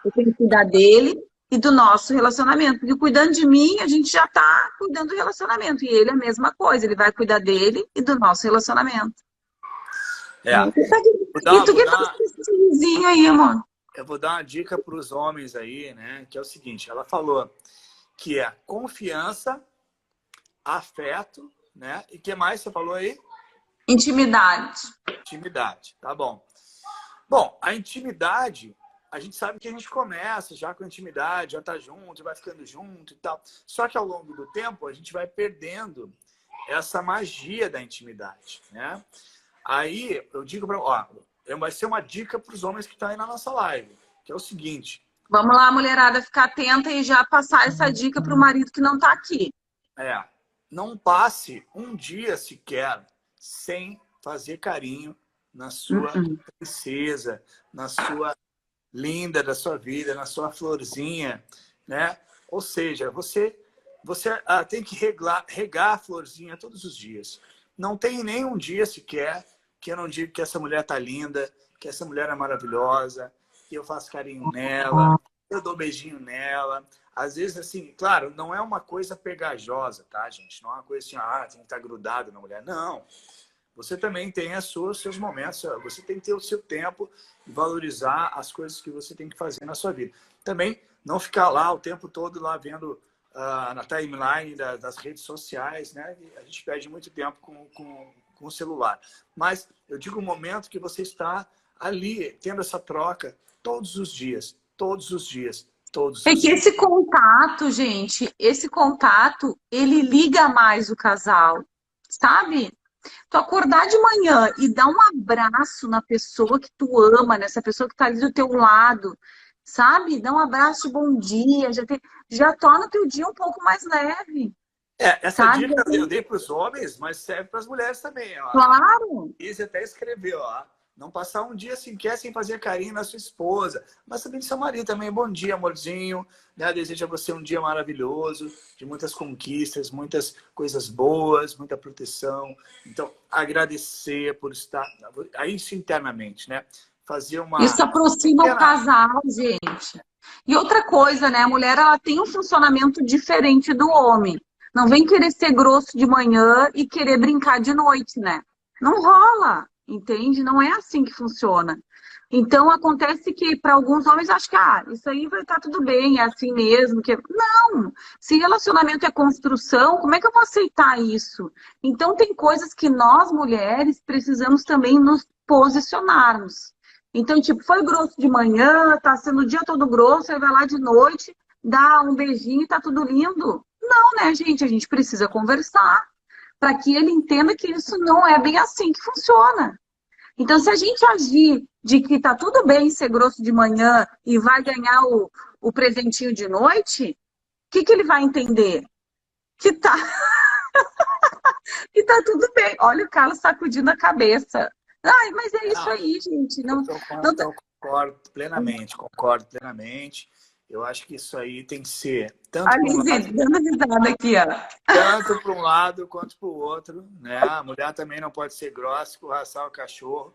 eu tenho que cuidar dele e do nosso relacionamento. Porque cuidando de mim, a gente já está cuidando do relacionamento. E ele é a mesma coisa, ele vai cuidar dele e do nosso relacionamento. É. Né? Vou E dar, tu vou que tá dar, com vizinho aí, amor? eu vou dar uma dica para os homens aí, né? Que é o seguinte: ela falou que é confiança, afeto, né? E que mais você falou aí? Intimidade. Intimidade, tá bom. Bom, a intimidade, a gente sabe que a gente começa já com a intimidade, já tá junto, vai ficando junto e tal. Só que ao longo do tempo a gente vai perdendo essa magia da intimidade, né? Aí eu digo para, ó, vai ser uma dica para os homens que estão aí na nossa live, que é o seguinte: Vamos lá, mulherada, ficar atenta e já passar essa dica para o marido que não está aqui. é, não passe um dia sequer sem fazer carinho na sua princesa, na sua linda da sua vida, na sua florzinha, né? Ou seja, você tem que regar a florzinha todos os dias. Não tem nenhum dia sequer que eu não diga que essa mulher tá linda, que essa mulher é maravilhosa, que eu faço carinho nela, eu dou beijinho nela. Às vezes, assim, claro, não é uma coisa pegajosa, tá, gente? Não é uma coisa assim, tem que estar grudado na mulher. Não. Você também tem os seus momentos, você tem que ter o seu tempo e valorizar as coisas que você tem que fazer na sua vida. Também não ficar lá o tempo todo lá vendo na timeline das redes sociais, né? A gente perde muito tempo com o celular. Mas eu digo o momento que você está ali, tendo essa troca todos os dias, todos os dias, todos É os que dias. esse contato, gente, esse contato, ele liga mais o casal, sabe? Tu acordar de manhã e dar um abraço na pessoa que tu ama, nessa pessoa que tá ali do teu lado, sabe? Dá um abraço de bom dia, já torna o teu dia um pouco mais leve. Essa sabe? dica eu dei para os homens, mas serve para as mulheres também. Ó. Claro! E você até escreveu, ó. Não passar um dia sequer sem fazer carinho na sua esposa, mas também do seu marido também. Bom dia, amorzinho. Né? Desejo a você um dia maravilhoso, de muitas conquistas, muitas coisas boas, muita proteção. Então, agradecer por estar... Aí, isso internamente, né? Fazer uma Isso aproxima o pequena... casal, gente. E outra coisa, né? A mulher, ela tem um funcionamento diferente do homem. Não vem querer ser grosso de manhã e querer brincar de noite, né? Não rola, entende? Não é assim que funciona. Então, acontece que para alguns homens, acho que isso aí vai estar tudo bem, é assim mesmo. Não! Se relacionamento é construção, como é que eu vou aceitar isso? Então, tem coisas que nós, mulheres, precisamos também nos posicionarmos. Então, tipo, foi grosso de manhã, tá sendo o dia todo grosso, aí vai lá de noite, dá um beijinho e tá tudo lindo. Não, né, gente? A gente precisa conversar para que ele entenda que isso não é bem assim que funciona. Então, se a gente agir de que tá tudo bem ser grosso de manhã e vai ganhar o presentinho de noite, o que ele vai entender? Que tá, que tá tudo bem. Olha o Carlos sacudindo a cabeça. Ai, mas é isso Não, aí, gente. Não, não, eu concordo plenamente. Eu acho que isso aí tem que ser a tanto para um lado, Lizzie dando risada aqui, ó. tanto para um lado quanto para o outro, né? A mulher também não pode ser grossa, escorraçar o cachorro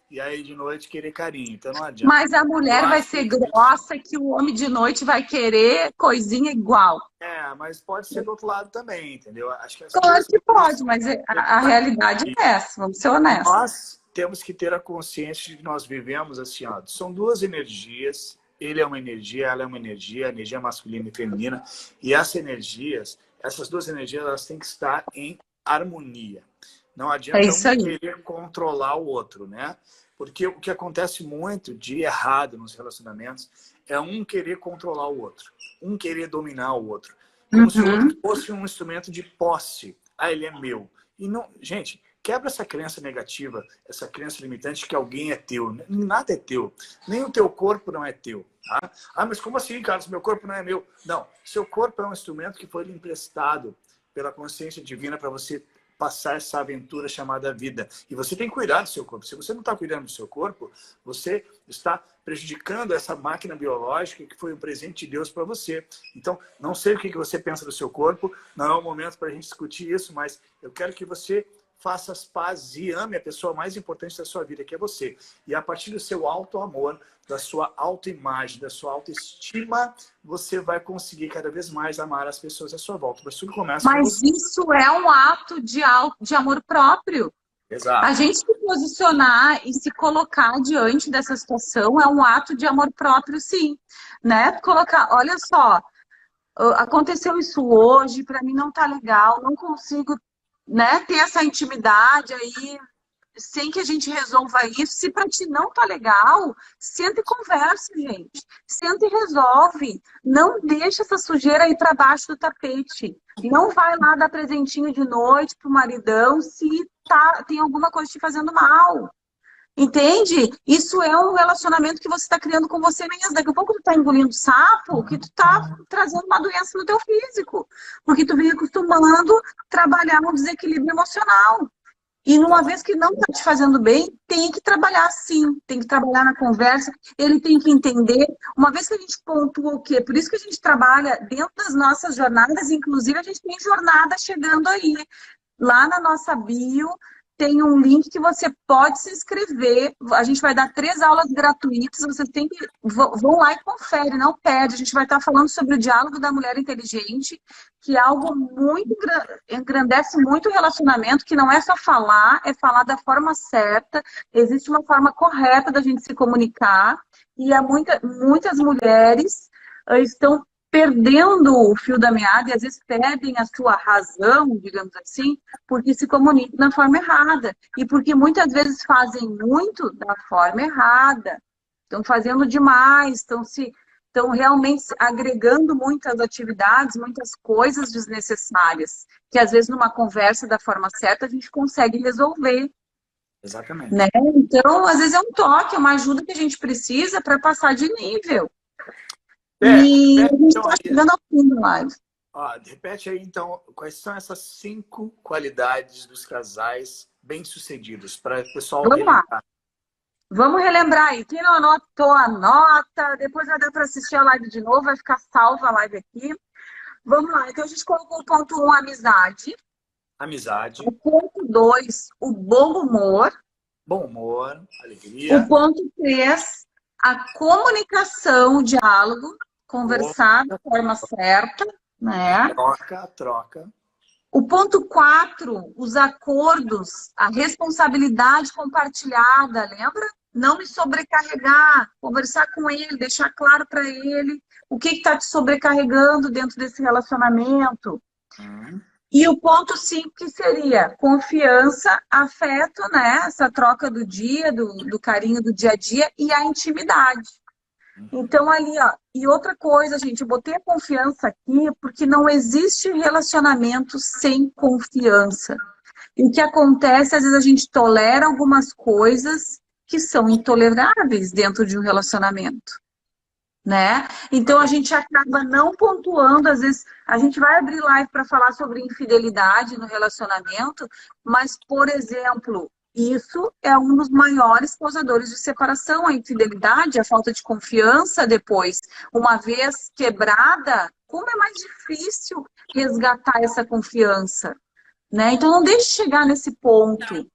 e aí de noite querer carinho. Então não adianta. Mas a Eu mulher vai acho ser que isso grossa que o homem de noite vai querer coisinha igual. mas pode ser do outro lado também, entendeu? Acho que as Claro duas que pode, coisas. mas a realidade é essa, vamos ser honestos. Nós temos que ter a consciência de que nós vivemos assim, ó, são duas energias. Ele é uma energia, ela é uma energia, a energia masculina e feminina. E essas duas energias, elas têm que estar em harmonia. Não É adianta isso um aí. querer controlar o outro, né? Porque o que acontece muito de errado nos relacionamentos é um querer controlar o outro, um querer dominar o outro, como se o outro Uhum. fosse um instrumento de posse. Ah, ele é meu. E não, gente, quebra essa crença negativa, essa crença limitante de que alguém é teu. Nada é teu. Nem o teu corpo não é teu. Tá? Ah, mas como assim, Carlos? Meu corpo não é meu. Não, seu corpo é um instrumento que foi lhe emprestado pela consciência divina para você passar essa aventura chamada vida. E você tem que cuidar do seu corpo. Se você não está cuidando do seu corpo, você está prejudicando essa máquina biológica que foi um presente de Deus para você. Então, não sei o que você pensa do seu corpo, não é o momento para a gente discutir isso, mas eu quero que você faça as pazes e ame a pessoa mais importante da sua vida, que é você. E a partir do seu auto-amor, da sua autoimagem, da sua autoestima, você vai conseguir cada vez mais amar as pessoas à sua volta. Mas tudo começa com Mas você. isso é um ato de amor próprio. A Exato. gente se posicionar e se colocar diante dessa situação é um ato de amor próprio, sim. Né? Colocar, olha só, aconteceu isso hoje, para mim não tá legal, não consigo, né, ter essa intimidade aí sem que a gente resolva isso. Se para ti não tá legal, senta e conversa, gente. Senta e resolve. Não deixa essa sujeira aí para baixo do tapete. Não vai lá dar presentinho de noite pro maridão se tem alguma coisa te fazendo mal. Entende? Isso é um relacionamento que você está criando com você mesmo. Daqui a pouco tu tá engolindo sapo, que tu tá trazendo uma doença no teu físico. Porque tu vem acostumando trabalhar um desequilíbrio emocional. E numa vez que não está te fazendo bem, tem que trabalhar sim, tem que trabalhar na conversa, ele tem que entender. Uma vez que a gente pontua o quê? Por isso que a gente trabalha dentro das nossas jornadas, inclusive a gente tem jornada chegando aí. Lá na nossa bio tem um link que você pode se inscrever. A gente vai dar 3 aulas gratuitas. Vocês têm que vão lá e confere, não perde. A gente vai estar falando sobre o diálogo da mulher inteligente, que é algo muito engrandece muito o relacionamento, que não é só falar, é falar da forma certa. Existe uma forma correta da gente se comunicar. E há muitas mulheres estão perdendo o fio da meada e às vezes perdem a sua razão, digamos assim, porque se comunicam da forma errada. E porque muitas vezes fazem muito da forma errada. Estão fazendo demais, estão realmente agregando muitas atividades, muitas coisas desnecessárias, que às vezes numa conversa da forma certa a gente consegue resolver. Exatamente. Né? Então, às vezes é um toque, é uma ajuda que a gente precisa para passar de nível. E a gente Então, está chegando ao fim da live. Repete aí, então, quais são essas 5 qualidades dos casais bem-sucedidos, para o pessoal Vamos lá. relembrar. Vamos relembrar aí. Quem não anotou, anota. Depois vai dar para assistir a live de novo, vai ficar salva a live aqui. Vamos lá. Então a gente colocou o ponto 1, amizade. O Amizade, ponto 2, o bom humor. bom humor, O alegria, ponto 3, a comunicação, o diálogo, amor, conversar da forma certa, né? troca. O ponto 4, os acordos, a responsabilidade compartilhada, lembra? Não me sobrecarregar, conversar com ele, deixar claro para ele o que está te sobrecarregando dentro desse relacionamento. Hum, E o ponto 5, que seria confiança, afeto, né? Essa troca do dia, do carinho do dia a dia e a intimidade. Então, ali, ó. E outra coisa, gente, eu botei a confiança aqui porque não existe relacionamento sem confiança. E o que acontece, às vezes a gente tolera algumas coisas que são intoleráveis dentro de um relacionamento, né? Então a gente acaba não pontuando, às vezes a gente vai abrir live para falar sobre infidelidade no relacionamento, mas, por exemplo, isso é um dos maiores causadores de separação, a infidelidade, a falta de confiança depois. Uma vez quebrada, como é mais difícil resgatar essa confiança, né? Então não deixe chegar nesse ponto.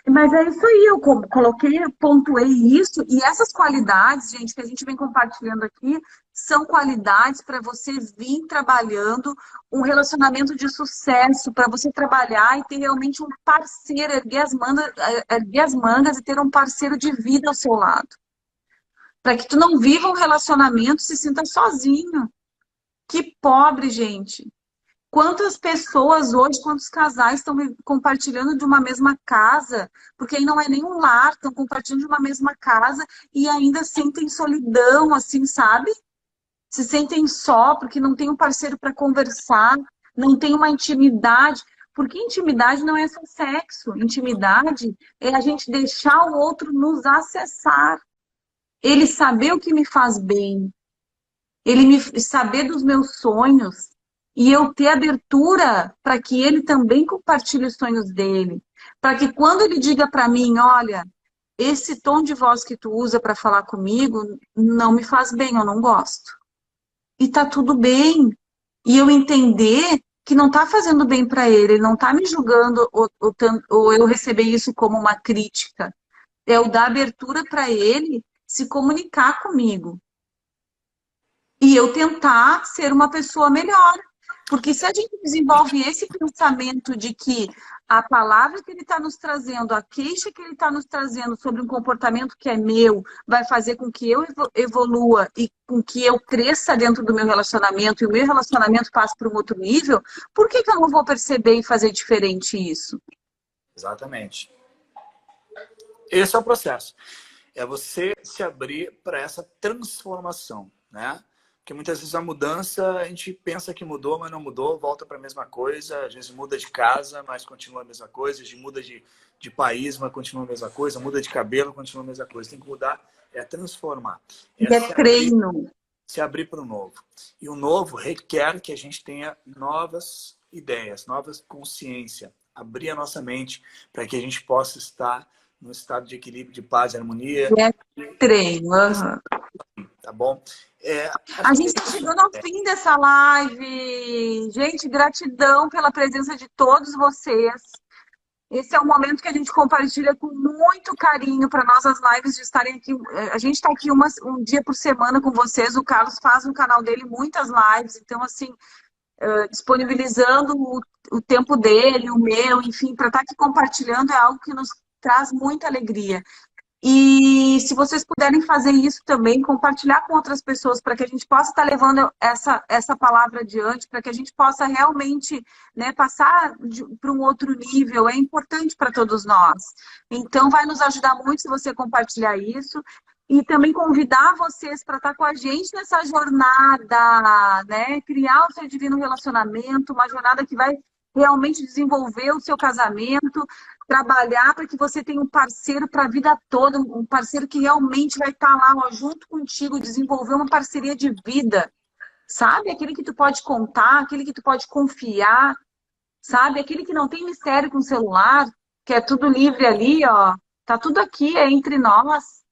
Mas é isso aí, eu coloquei, pontuei isso, e essas qualidades, gente, que a gente vem compartilhando aqui, são qualidades para você vir trabalhando um relacionamento de sucesso, para você trabalhar e ter realmente um parceiro, erguer as mangas e ter um parceiro de vida ao seu lado. Para que tu não viva um relacionamento e se sinta sozinho. Que pobre, gente. Quantas pessoas hoje, quantos casais estão compartilhando de uma mesma casa, porque aí não é nem um lar, estão compartilhando de uma mesma casa e ainda sentem solidão, assim, sabe? Se sentem só porque não tem um parceiro para conversar, não tem uma intimidade. Porque intimidade não é só sexo, intimidade é a gente deixar o outro nos acessar, ele saber o que me faz bem, ele me saber dos meus sonhos e eu ter abertura para que ele também compartilhe os sonhos dele, para que quando ele diga para mim, olha, esse tom de voz que tu usa para falar comigo não me faz bem, eu não gosto. E tá tudo bem. E eu entender que não tá fazendo bem para ele, ele não tá me julgando ou eu receber isso como uma crítica. É o dar abertura para ele se comunicar comigo. E eu tentar ser uma pessoa melhor. Porque se a gente desenvolve esse pensamento de que a palavra que ele está nos trazendo, a queixa que ele está nos trazendo sobre um comportamento que é meu, vai fazer com que eu evolua e com que eu cresça dentro do meu relacionamento e o meu relacionamento passe para um outro nível, por que eu não vou perceber e fazer diferente isso? exatamente. Esse é o processo. É você se abrir para essa transformação, né? Porque muitas vezes a mudança, a gente pensa que mudou, mas não mudou, volta para a mesma coisa. Às vezes muda de casa, mas continua a mesma coisa. Às vezes muda de país, mas continua a mesma coisa. Muda de cabelo, continua a mesma coisa. Tem que mudar, é transformar. É É treino. se abrir para o novo. E o novo requer que a gente tenha novas ideias, novas consciência. Abrir a nossa mente para que a gente possa estar no estado de equilíbrio, de paz e harmonia. É treino. Uhum. Tá bom? A gente está chegando ao fim dessa live. Gente, gratidão pela presença de todos vocês. Esse é o momento que a gente compartilha com muito carinho para nossas lives de estarem aqui. A gente está aqui um dia por semana com vocês. O Carlos faz no canal dele muitas lives. Então, assim, disponibilizando o tempo dele, o meu, enfim, para estar aqui compartilhando é algo que nos traz muita alegria. E se vocês puderem fazer isso também, compartilhar com outras pessoas, para que a gente possa estar levando essa palavra adiante, para que a gente possa realmente, né, passar para um outro nível, é importante para todos nós. Então, vai nos ajudar muito se você compartilhar isso. E também convidar vocês para estar com a gente nessa jornada, né? Criar o seu divino relacionamento, uma jornada que vai realmente desenvolver o seu casamento, trabalhar para que você tenha um parceiro para a vida toda, um parceiro que realmente vai estar lá, ó, junto contigo, desenvolver uma parceria de vida, sabe? Aquele que tu pode contar, aquele que tu pode confiar, sabe? Aquele que não tem mistério com o celular, que é tudo livre ali, ó. Tá tudo aqui, é entre nós.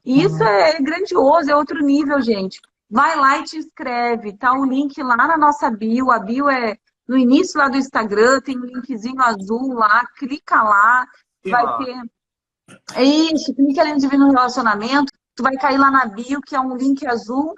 E isso é grandioso, é outro nível, gente. Vai lá e te inscreve, tá? O link lá na nossa bio. A bio é no início lá do Instagram, tem um linkzinho azul lá, clica lá, Sim, vai ó. ter. É isso, clica ali no Divino Relacionamento, tu vai cair lá na bio, que é um link azul,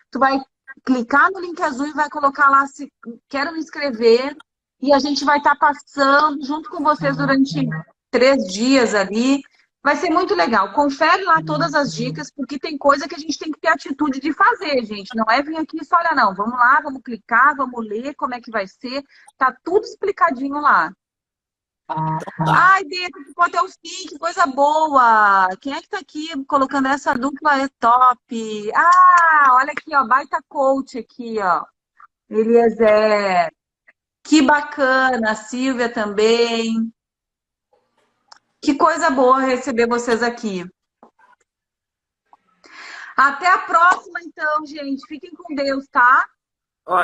tu vai clicar no link azul e vai colocar lá se quero me inscrever, e a gente vai estar passando junto com vocês durante 3 dias ali. Vai ser muito legal. Confere lá todas as dicas, porque tem coisa que a gente tem que ter atitude de fazer, gente. Não é vir aqui e só olhar, não. Vamos lá, vamos clicar, vamos ler como é que vai ser. Tá tudo explicadinho lá. Ai, Deus, ficou até o fim, que coisa boa! Quem é que tá aqui colocando essa dupla é top? Ah, olha aqui, ó, baita coach aqui, ó. Eliezer. Que bacana, a Silvia também. Que coisa boa receber vocês aqui. Até a próxima, então, gente. Fiquem com Deus, tá? Ó,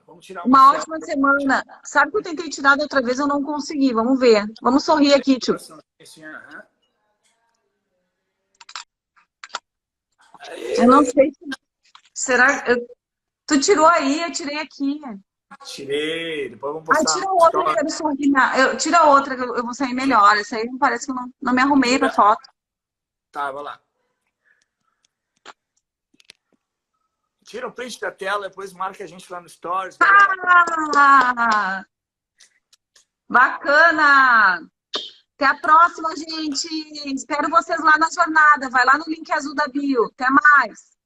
vamos tirar uma Uma selfie. ótima semana. Sabe que eu tentei tirar da outra vez, eu não consegui. Vamos ver. Vamos sorrir aqui, tio. Assim, aham. Eu não sei se... Será... Tu tirou aí, eu tirei aqui. Tirei, depois vamos Ah, postar tira no outra que eu story. quero sorrir. Tira outra que eu vou sair melhor. Essa aí parece que eu não me arrumei pra foto. Tá, vai lá. Tira o print da tela, depois marca a gente lá no Stories. Ah, bacana! Até a próxima, gente! Espero vocês lá na jornada. Vai lá no link azul da bio. Até mais!